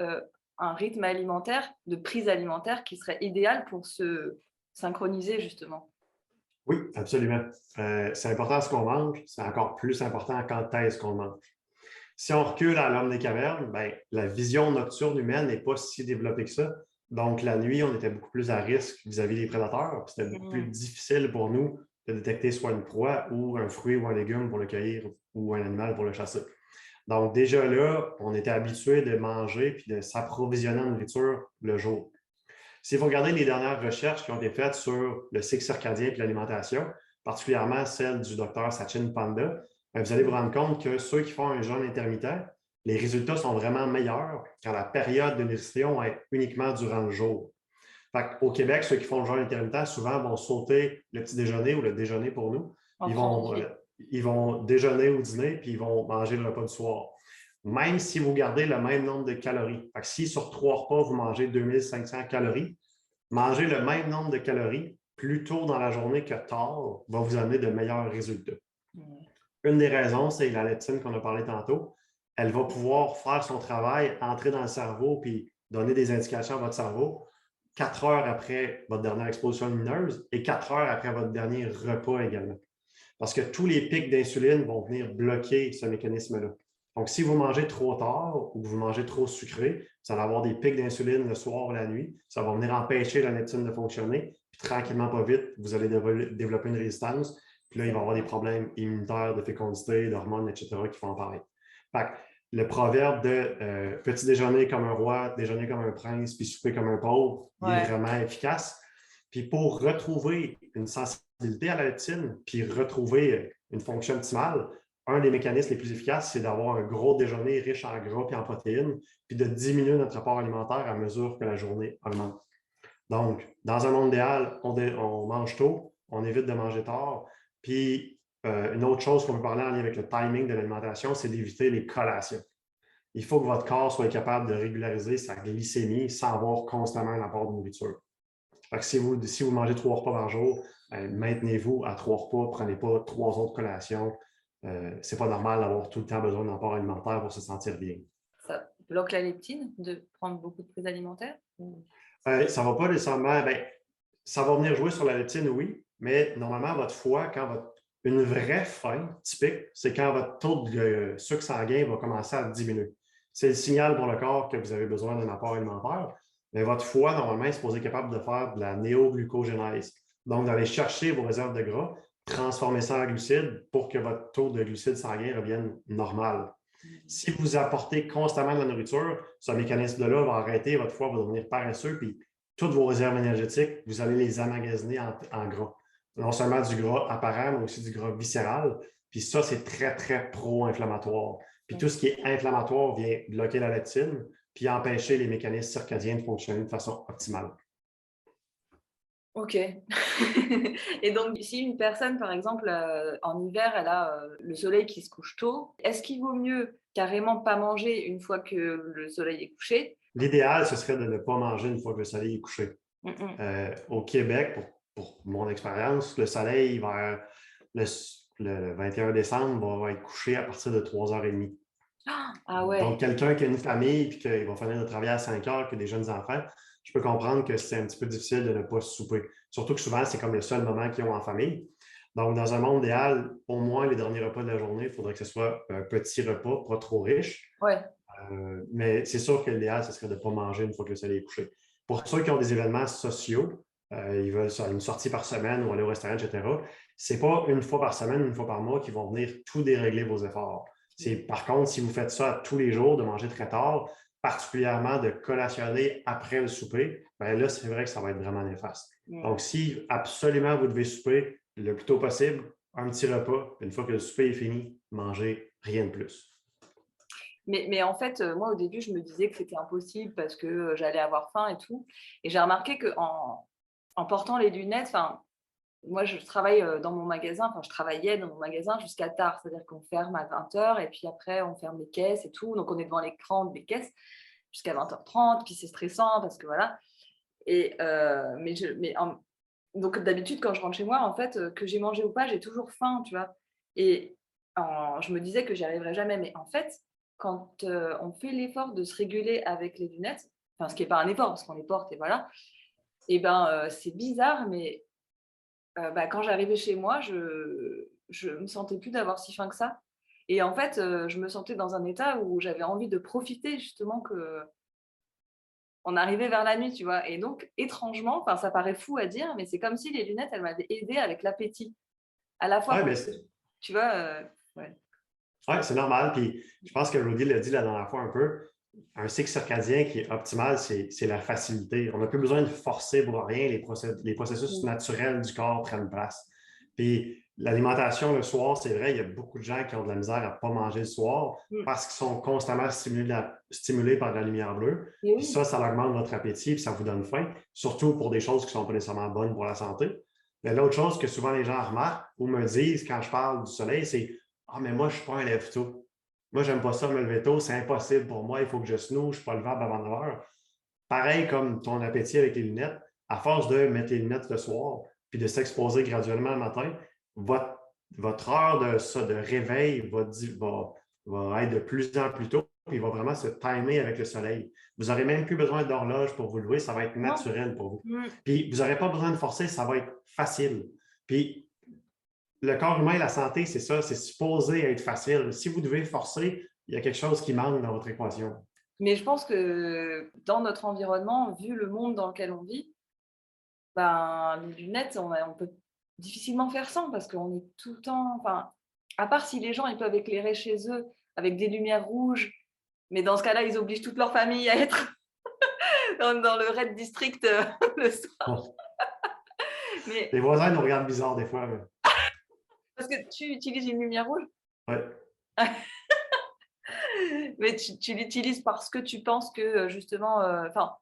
un rythme alimentaire, de prise alimentaire, qui serait idéal pour se synchroniser, justement? Oui, absolument. C'est important ce qu'on mange, c'est encore plus important quand est-ce qu'on mange. Si on recule à l'homme des cavernes, la vision nocturne humaine n'est pas si développée que ça. Donc, la nuit, on était beaucoup plus à risque vis-à-vis des prédateurs. C'était beaucoup plus difficile pour nous de détecter soit une proie ou un fruit ou un légume pour le cueillir ou un animal pour le chasser. Donc, déjà là, on était habitué de manger puis de s'approvisionner en nourriture le jour. Si vous regardez les dernières recherches qui ont été faites sur le cycle circadien et l'alimentation, particulièrement celle du docteur Sachin Panda, vous allez vous rendre compte que ceux qui font un jeûne intermittent, les résultats sont vraiment meilleurs quand la période de nutrition est uniquement durant le jour. Au Québec, ceux qui font le jeûne intermittent, souvent vont sauter le petit déjeuner ou le déjeuner pour nous. Ils vont déjeuner ou dîner, puis ils vont manger le repas du soir. Même si vous gardez le même nombre de calories. Si sur 3 repas, vous mangez 2500 calories, manger le même nombre de calories plus tôt dans la journée que tard va vous amener de meilleurs résultats. Une des raisons, c'est la leptine qu'on a parlé tantôt. Elle va pouvoir faire son travail, entrer dans le cerveau puis donner des indications à votre cerveau 4 heures après votre dernière exposition lumineuse et 4 heures après votre dernier repas également. Parce que tous les pics d'insuline vont venir bloquer ce mécanisme-là. Donc, si vous mangez trop tard ou que vous mangez trop sucré, vous allez avoir des pics d'insuline le soir ou la nuit. Ça va venir empêcher la leptine de fonctionner. Puis tranquillement, pas vite, vous allez développer une résistance. Puis là, il va y avoir des problèmes immunitaires, de fécondité, d'hormones, etc. qui vont apparaître. Le proverbe de petit déjeuner comme un roi, déjeuner comme un prince, puis souper comme un pauvre, il est vraiment efficace. Puis pour retrouver une sensibilité à la leptine, puis retrouver une fonction optimale, un des mécanismes les plus efficaces, c'est d'avoir un gros déjeuner riche en gras et en protéines, puis de diminuer notre apport alimentaire à mesure que la journée augmente. Donc, dans un monde idéal, on mange tôt, on évite de manger tard. Puis, une autre chose qu'on peut parler en lien avec le timing de l'alimentation, c'est d'éviter les collations. Il faut que votre corps soit capable de régulariser sa glycémie sans avoir constamment un apport de nourriture. Si vous mangez 3 repas par jour, maintenez-vous à 3 repas, prenez pas 3 autres collations. C'est pas normal d'avoir tout le temps besoin d'un apport alimentaire pour se sentir bien. Ça bloque la leptine de prendre beaucoup de prises alimentaires? Ça ne va pas nécessairement. Ça va venir jouer sur la leptine, oui, mais normalement, votre foie, une vraie faim typique, c'est quand votre taux de sucre sanguin va commencer à diminuer. C'est le signal pour le corps que vous avez besoin d'un apport alimentaire. Mais votre foie, normalement, est supposé être capable de faire de la néoglucogénèse. Donc, d'aller chercher vos réserves de gras, transformer ça en glucides pour que votre taux de glucides sanguins revienne normal. Si vous apportez constamment de la nourriture, ce mécanisme-là va arrêter, votre foie va devenir paresseux, puis toutes vos réserves énergétiques, vous allez les emmagasiner en gras. Non seulement du gras apparent, mais aussi du gras viscéral. Puis ça, c'est très, très pro-inflammatoire. Puis tout ce qui est inflammatoire vient bloquer la leptine, puis empêcher les mécanismes circadiens de fonctionner de façon optimale. Ok. Et donc, si une personne, par exemple, en hiver, elle a le soleil qui se couche tôt, est-ce qu'il vaut mieux carrément pas manger une fois que le soleil est couché? L'idéal, ce serait de ne pas manger une fois que le soleil est couché. Mm. Au Québec, pour mon expérience, le soleil vers le, le 21 décembre va être couché à partir de 3h30. Ah Donc, ouais. quelqu'un qui a une famille et qu'il va finir de travailler à 5 heures, qui a des jeunes enfants, je peux comprendre que c'est un petit peu difficile de ne pas souper. Surtout que souvent, c'est comme le seul moment qu'ils ont en famille. Donc, dans un monde idéal, au moins les derniers repas de la journée, il faudrait que ce soit un petit repas, pas trop riche. Ouais. Mais c'est sûr que l'idéal, ce serait de ne pas manger une fois que le soleil est couché. Pour ceux qui ont des événements sociaux, ils veulent une sortie par semaine ou aller au restaurant, etc., ce n'est pas une fois par semaine, une fois par mois qu'ils vont venir tout dérégler vos efforts. Par contre, si vous faites ça tous les jours, de manger très tard, particulièrement de collationner après le souper, bien là, c'est vrai que ça va être vraiment néfaste. Donc, si absolument vous devez souper le plus tôt possible, un petit repas, une fois que le souper est fini, mangez rien de plus. Mais en fait, moi, au début, je me disais que c'était impossible parce que j'allais avoir faim et tout. Et j'ai remarqué qu'en portant les lunettes, enfin, moi, je travaille dans mon magasin, enfin, je travaillais dans mon magasin jusqu'à tard. C'est-à-dire qu'on ferme à 20h et puis après, on ferme les caisses et tout. Donc, on est devant l'écran des caisses jusqu'à 20h30. Puis, c'est stressant parce que voilà. Et, donc, d'habitude, quand je rentre chez moi, en fait, que j'ai mangé ou pas, j'ai toujours faim, tu vois. Et je me disais que j'y arriverais jamais. Mais en fait, quand on fait l'effort de se réguler avec les lunettes, enfin, ce qui n'est pas un effort parce qu'on les porte et voilà, et ben, c'est bizarre, mais quand j'arrivais chez moi, je me sentais plus d'avoir si faim que ça. Et en fait, je me sentais dans un état où j'avais envie de profiter justement qu'on arrivait vers la nuit, tu vois? Et donc étrangement, enfin ça paraît fou à dire, mais c'est comme si les lunettes, elles m'avaient aidée avec l'appétit. À la fois Oui, pour mais que tu vois? Ouais. ouais, c'est normal. Puis je pense que Rudy l'a dit la dernière fois un peu. Un cycle circadien qui est optimal, c'est la facilité. On n'a plus besoin de forcer pour rien. Les processus naturels du corps prennent place. Puis l'alimentation le soir, c'est vrai, il y a beaucoup de gens qui ont de la misère à ne pas manger le soir parce qu'ils sont constamment stimulés par la lumière bleue. Et Puis oui. ça augmente votre appétit, puis ça vous donne faim, surtout pour des choses qui ne sont pas nécessairement bonnes pour la santé. Mais l'autre chose que souvent les gens remarquent ou me disent quand je parle du soleil, c'est ah, mais moi, je ne suis pas un lève-tôt. Moi, j'aime pas ça me lever tôt, c'est impossible pour moi, il faut que je snooze, je ne suis pas levable avant 9 heures. Pareil comme ton appétit avec les lunettes, à force de mettre les lunettes le soir puis de s'exposer graduellement le matin, votre heure de réveil va être de plus en plus tôt, puis il va vraiment se timer avec le soleil. Vous n'aurez même plus besoin d'horloge pour vous lever, ça va être Non. naturel pour vous. Puis vous n'aurez pas besoin de forcer, ça va être facile. Puis le corps humain, la santé, c'est ça, c'est supposé être facile. Si vous devez forcer, il y a quelque chose qui manque dans votre équation. Mais je pense que dans notre environnement, vu le monde dans lequel on vit, ben, les lunettes, on peut difficilement faire sans parce qu'on est tout le temps, enfin, à part si les gens, ils peuvent éclairer chez eux avec des lumières rouges, mais dans ce cas-là, ils obligent toute leur famille à être dans le Red District le soir. Bon. Mais Les voisins nous regardent bizarre des fois. parce que tu utilises une lumière rouge, Oui. mais tu l'utilises parce que tu penses que justement, enfin,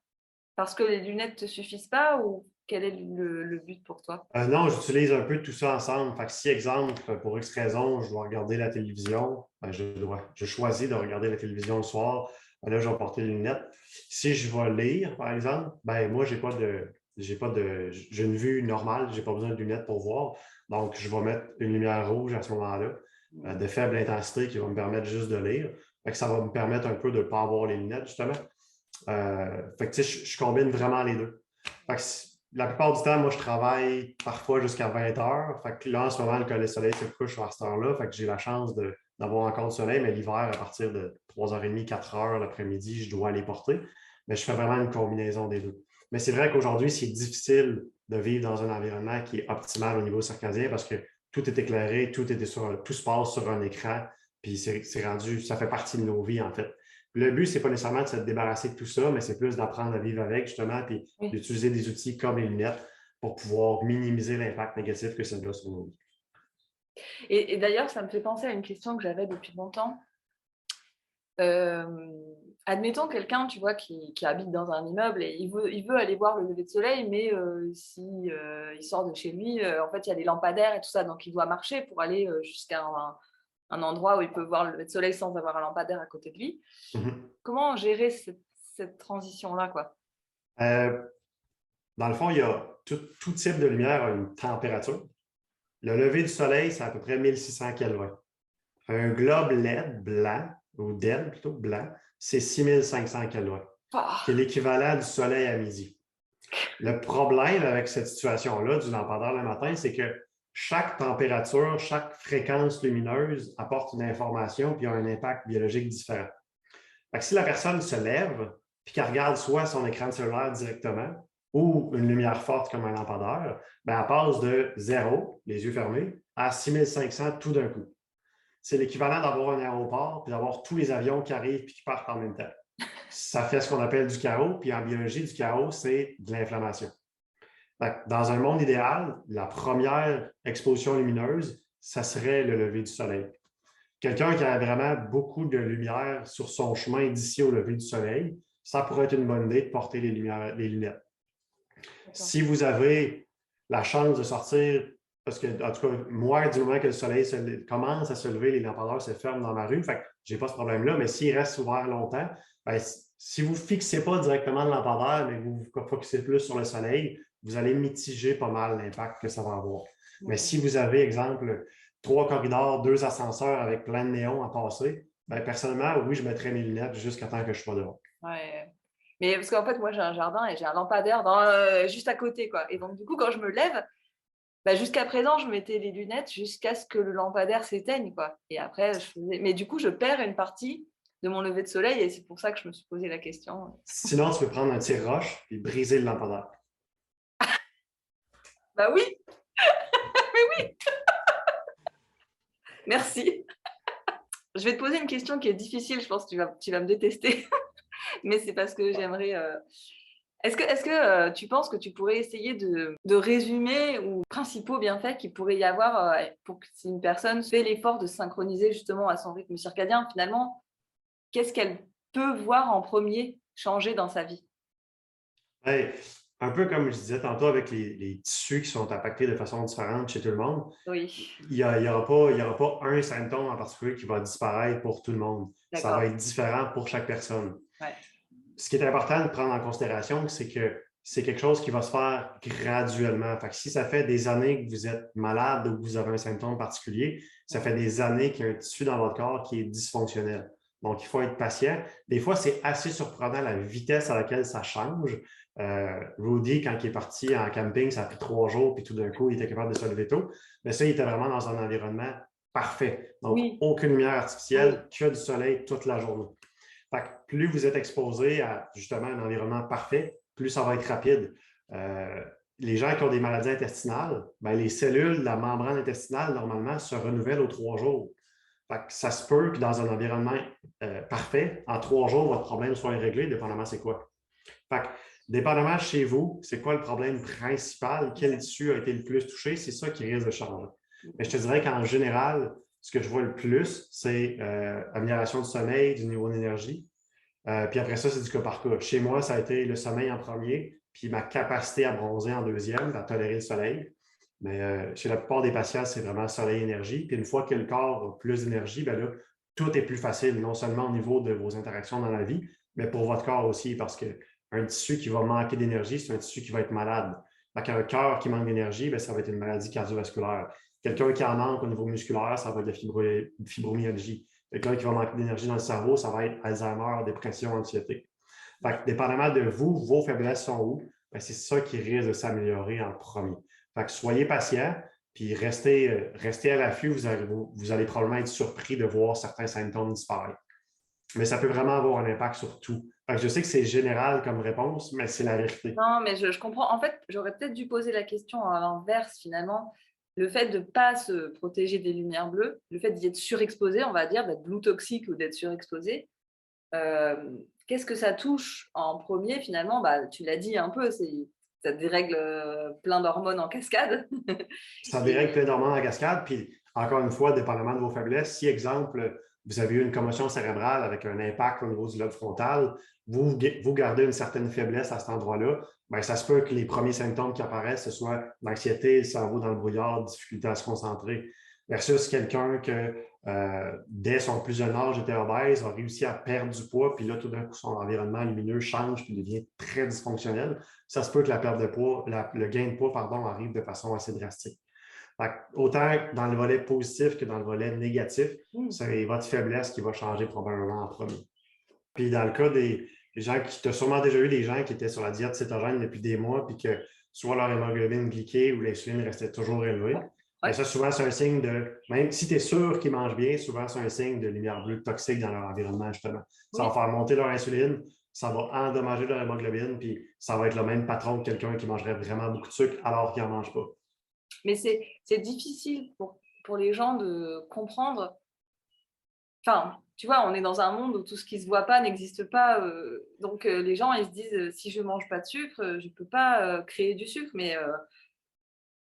parce que les lunettes te suffisent pas ou quel est le but pour toi? Non, j'utilise un peu tout ça ensemble. Fait que si, exemple, pour X raison, je dois regarder la télévision, ben, je choisis de regarder la télévision le soir, ben là, je vais porter les lunettes. Si je vais lire, par exemple, ben moi, j'ai une vue normale, je n'ai pas besoin de lunettes pour voir. Donc, je vais mettre une lumière rouge à ce moment-là, de faible intensité qui va me permettre juste de lire. Fait que ça va me permettre un peu de ne pas avoir les lunettes, justement. Fait que, je combine vraiment les deux. Fait que la plupart du temps, moi, je travaille parfois jusqu'à 20 heures. Fait que là, en ce moment, le soleil se couche à cette heure-là. Fait que j'ai la chance d'avoir encore du soleil, mais l'hiver, à partir de 3h30, 4h l'après-midi, je dois les porter. Mais je fais vraiment une combinaison des deux. Mais c'est vrai qu'aujourd'hui, c'est difficile de vivre dans un environnement qui est optimal au niveau circadien parce que tout est éclairé, tout se passe sur un écran, puis c'est rendu, ça fait partie de nos vies, en fait. Le but, ce n'est pas nécessairement de se débarrasser de tout ça, mais c'est plus d'apprendre à vivre avec, justement, puis d'utiliser des outils comme les lunettes pour pouvoir minimiser l'impact négatif que ça a sur nos vies. Et d'ailleurs, ça me fait penser à une question que j'avais depuis longtemps. admettons quelqu'un, tu vois, qui habite dans un immeuble et il veut aller voir le lever de soleil, mais si il sort de chez lui, en fait, il y a des lampadaires et tout ça, donc il doit marcher pour aller jusqu'à un endroit où il peut voir le lever de soleil sans avoir un lampadaire à côté de lui. Comment gérer cette transition-là, quoi? Dans le fond, il y a tout type de lumière a une température. Le lever du soleil, c'est à peu près 1600 Kelvin. Un globe LED blanc, ou LED plutôt, blanc, c'est 6500 Kelvin, qui est l'équivalent du soleil à midi. Le problème avec cette situation-là du lampadaire le matin, c'est que chaque température, chaque fréquence lumineuse apporte une information puis a un impact biologique différent. Fait que si la personne se lève puis qu'elle regarde soit son écran de cellulaire directement ou une lumière forte comme un lampadaire, ben elle passe de 0, les yeux fermés, à 6500 tout d'un coup. C'est l'équivalent d'avoir un aéroport puis d'avoir tous les avions qui arrivent et qui partent en même temps. Ça fait ce qu'on appelle du chaos, puis en biologie, du chaos, c'est de l'inflammation. Dans un monde idéal, la première exposition lumineuse, ça serait le lever du soleil. Quelqu'un qui a vraiment beaucoup de lumière sur son chemin d'ici au lever du soleil, ça pourrait être une bonne idée de porter les lunettes. Si vous avez la chance de sortir, parce que, en tout cas, moi, du moment que le soleil commence à se lever, les lampadaires se ferment dans ma rue, fait que je n'ai pas ce problème-là, mais s'il reste ouvert longtemps, ben, si vous ne fixez pas directement le lampadaire, mais vous vous focussez plus sur le soleil, vous allez mitiger pas mal l'impact que ça va avoir. Mais si vous avez, exemple, 3 corridors, 2 ascenseurs avec plein de néons à passer, ben, personnellement, oui, je mettrais mes lunettes jusqu'à temps que je sois dehors. Ouais. Mais parce qu'en fait, moi, j'ai un jardin et j'ai un lampadaire juste à côté, quoi. Et donc, du coup, quand je me lève, bah, jusqu'à présent, je mettais les lunettes jusqu'à ce que le lampadaire s'éteigne, quoi. Et après, mais du coup, je perds une partie de mon lever de soleil et c'est pour ça que je me suis posé la question. Sinon, tu peux prendre un tire-roche et briser le lampadaire. Bah oui. Mais oui. Merci. Je vais te poser une question qui est difficile, je pense que tu vas me détester. Mais c'est parce que j'aimerais... Est-ce que tu penses que tu pourrais essayer de résumer ou principaux bienfaits qu'il pourrait y avoir pour que si une personne fait l'effort de se synchroniser justement à son rythme circadien, finalement, qu'est-ce qu'elle peut voir en premier changer dans sa vie? Hey, un peu comme je disais tantôt avec les tissus qui sont impactés de façon différente chez tout le monde, Oui. il n'y aura pas un symptôme en particulier qui va disparaître pour tout le monde. Ça va être différent pour chaque personne. Ouais. Ce qui est important de prendre en considération, c'est que c'est quelque chose qui va se faire graduellement. Fait que si ça fait des années que vous êtes malade ou que vous avez un symptôme particulier, ça fait des années qu'il y a un tissu dans votre corps qui est dysfonctionnel. Donc, il faut être patient. Des fois, c'est assez surprenant la vitesse à laquelle ça change. Rudy, quand il est parti en camping, ça a pris 3 jours, puis tout d'un coup, il était capable de se lever tôt. Mais ça, il était vraiment dans un environnement parfait. Donc, aucune lumière artificielle, que du soleil toute la journée. Fait que plus vous êtes exposé à justement un environnement parfait, plus ça va être rapide. Les gens qui ont des maladies intestinales, ben, les cellules de la membrane intestinale, normalement, se renouvellent aux 3 jours. Fait que ça se peut que dans un environnement parfait, en 3 jours, votre problème soit réglé, dépendamment c'est quoi. Fait que, dépendamment chez vous, c'est quoi le problème principal, quel tissu a été le plus touché, c'est ça qui risque de changer. Mais je te dirais qu'en général, ce que je vois le plus, c'est amélioration du sommeil, du niveau d'énergie. Puis après ça, c'est du cas par cas. Chez moi, ça a été le sommeil en premier, puis ma capacité à bronzer en deuxième, à tolérer le soleil. Mais chez la plupart des patients, c'est vraiment soleil-énergie. Puis une fois que le corps a plus d'énergie, bien là, tout est plus facile, non seulement au niveau de vos interactions dans la vie, mais pour votre corps aussi, parce qu'un tissu qui va manquer d'énergie, c'est un tissu qui va être malade. Fait qu'un cœur qui manque d'énergie, bien, ça va être une maladie cardiovasculaire. Quelqu'un qui en manque au niveau musculaire, ça va être de la fibromyalgie. Quelqu'un qui va manquer d'énergie dans le cerveau, ça va être Alzheimer, dépression, anxiété. Fait que, dépendamment de vous, vos faiblesses sont où, bien, c'est ça qui risque de s'améliorer en premier. Fait que soyez patient, puis restez à l'affût, vous allez probablement être surpris de voir certains symptômes disparaître. Mais ça peut vraiment avoir un impact sur tout. Fait que je sais que c'est général comme réponse, mais c'est la vérité. Non, mais je comprends. En fait, j'aurais peut-être dû poser la question à l'inverse, finalement. Le fait de ne pas se protéger des lumières bleues, le fait d'y être surexposé, on va dire, d'être blue toxique ou d'être surexposé, qu'est-ce que ça touche en premier, finalement? Bah, tu l'as dit un peu, ça dérègle plein d'hormones en cascade. Ça dérègle plein d'hormones en cascade, puis encore une fois, dépendamment de vos faiblesses, si, exemple, vous avez eu une commotion cérébrale avec un impact au niveau du lobe frontal, vous gardez une certaine faiblesse à cet endroit-là, bien, ça se peut que les premiers symptômes qui apparaissent, ce soit l'anxiété, le cerveau dans le brouillard, difficulté à se concentrer, versus quelqu'un que dès son plus jeune âge était obèse, a réussi à perdre du poids, puis là, tout d'un coup, son environnement lumineux change, puis devient très dysfonctionnel. Ça se peut que la perte de poids, le gain de poids, pardon, arrive de façon assez drastique. Autant dans le volet positif que dans le volet négatif, c'est votre faiblesse qui va changer probablement en premier. Puis dans le cas des gens tu as sûrement déjà eu des gens qui étaient sur la diète cétogène depuis des mois, puis que soit leur hémoglobine glyquée ou l'insuline restait toujours élevée. Ouais. Et ça, souvent, c'est un signe même si tu es sûr qu'ils mangent bien, souvent, c'est un signe de lumière bleue toxique dans leur environnement, justement. Ça va faire monter leur insuline, ça va endommager leur hémoglobine, puis ça va être le même patron que quelqu'un qui mangerait vraiment beaucoup de sucre alors qu'il n'en mange pas. Mais c'est difficile pour les gens de comprendre. Enfin, tu vois, on est dans un monde où tout ce qui ne se voit pas n'existe pas. Donc, les gens, ils se disent, si je ne mange pas de sucre, je ne peux pas créer du sucre. Mais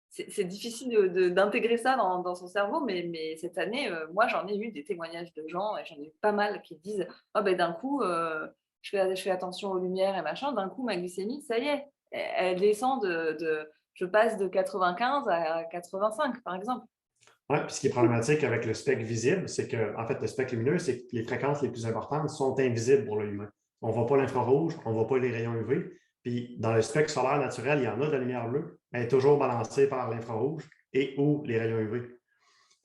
c'est difficile d'intégrer ça dans son cerveau. Mais cette année, moi, j'en ai eu des témoignages de gens, et j'en ai eu pas mal qui disent, oh, ben, d'un coup, je fais attention aux lumières et machin. D'un coup, ma glycémie, ça y est, elle descend je passe de 95 à 85, par exemple. Oui, puis ce qui est problématique avec le spectre visible, c'est que, en fait, le spectre lumineux, c'est que les fréquences les plus importantes sont invisibles pour l'œil humain. On ne voit pas l'infrarouge, on ne voit pas les rayons UV. Puis, dans le spectre solaire naturel, il y en a de la lumière bleue, mais elle est toujours balancée par l'infrarouge et ou les rayons UV.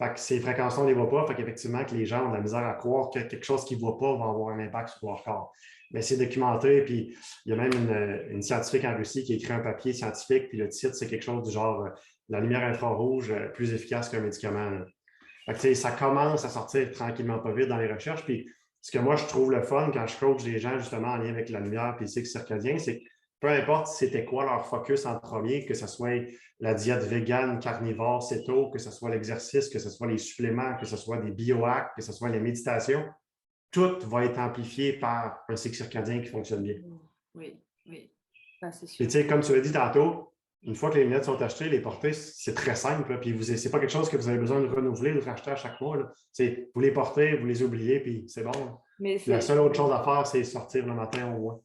Fait que ces fréquences-là, on ne les voit pas. Fait qu'effectivement, que les gens ont de la misère à croire que quelque chose qu'ils ne voient pas va avoir un impact sur leur corps. Mais c'est documenté, puis il y a même une scientifique en Russie qui a écrit un papier scientifique, puis le titre, c'est quelque chose du genre la lumière infrarouge plus efficace qu'un médicament. Fait que, ça commence à sortir tranquillement pas vite dans les recherches. Puis ce que moi, je trouve le fun quand je coach des gens justement en lien avec la lumière et le cycle circadien, c'est que peu importe c'était quoi leur focus en premier, que ce soit la diète végane, carnivore, céto, que ce soit l'exercice, que ce soit les suppléments, que ce soit des biohacks, que ce soit les méditations, tout va être amplifié par un cycle circadien qui fonctionne bien. Oui. Ben, c'est sûr. Et comme tu l'as dit tantôt, une fois que les lunettes sont achetées, les porter, c'est très simple. Là, puis ce n'est pas quelque chose que vous avez besoin de renouveler, de racheter à chaque mois. Là. Vous les portez, vous les oubliez, puis c'est bon. La seule autre chose à faire, c'est sortir le matin au voit.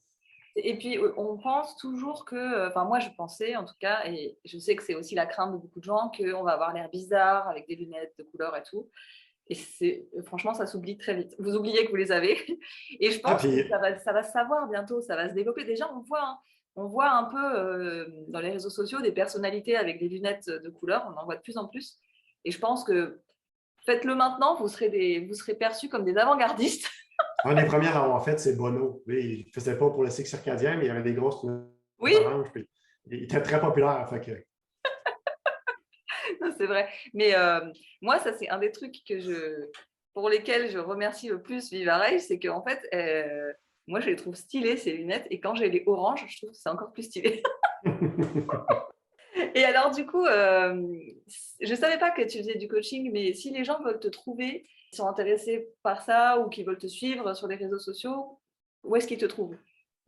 Et puis, on pense toujours que, enfin moi je pensais en tout cas, et je sais que c'est aussi la crainte de beaucoup de gens, qu'on va avoir l'air bizarre avec des lunettes de couleur et tout. Et franchement, ça s'oublie très vite. Vous oubliez que vous les avez. Et je pense que ça va se savoir bientôt, ça va se développer. Déjà, on voit un peu dans les réseaux sociaux des personnalités avec des lunettes de couleur, on en voit de plus en plus. Et je pense que faites-le maintenant, vous serez perçus comme des avant-gardistes. Un des premiers à l'avoir fait, c'est Bono. Lui, il ne faisait pas pour le cycle circadien, mais il avait des grosses lunettes oranges. Puis il était très populaire. Fait que... Non, c'est vrai. Mais moi, ça, c'est un des trucs pour lesquels je remercie le plus Vivarais, c'est qu'en fait, moi, je les trouve stylées, ces lunettes. Et quand j'ai les oranges, je trouve que c'est encore plus stylé. Et alors, du coup, je ne savais pas que tu faisais du coaching, mais si les gens veulent te trouver, ils sont intéressés par ça ou qui veulent te suivre sur les réseaux sociaux, où est-ce qu'ils te trouvent?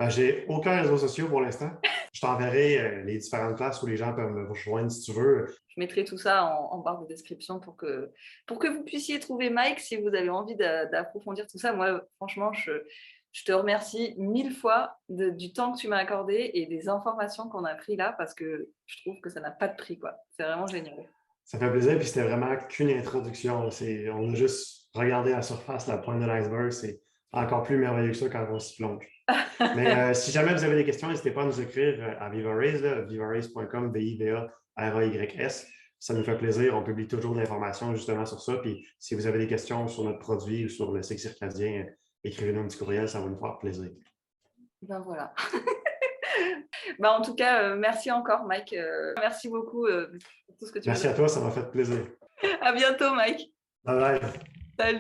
J'ai aucun réseau social pour l'instant. Je t'enverrai les différentes places où les gens peuvent me rejoindre si tu veux. Je mettrai tout ça en barre de description pour que vous puissiez trouver Mike si vous avez envie d'approfondir tout ça. Moi, franchement, je te remercie 1000 fois du temps que tu m'as accordé et des informations qu'on a prises là parce que je trouve que ça n'a pas de prix, quoi. C'est vraiment génial. Ça fait plaisir, puis c'était vraiment qu'une introduction. On a juste regardé la surface, la pointe de l'iceberg. C'est encore plus merveilleux que ça quand on s'y plonge. Mais si jamais vous avez des questions, n'hésitez pas à nous écrire à Vivarays, vivarays.com, VIVARAYS. Ça nous fait plaisir. On publie toujours de l'information justement sur ça. Puis si vous avez des questions sur notre produit ou sur le cycle circadien, écrivez-nous un petit courriel, ça va nous faire plaisir. Ben voilà. En tout cas, merci encore, Mike. Merci beaucoup pour tout ce que tu as dit. Merci à toi, ça m'a fait plaisir. À bientôt, Mike. Bye bye. Salut.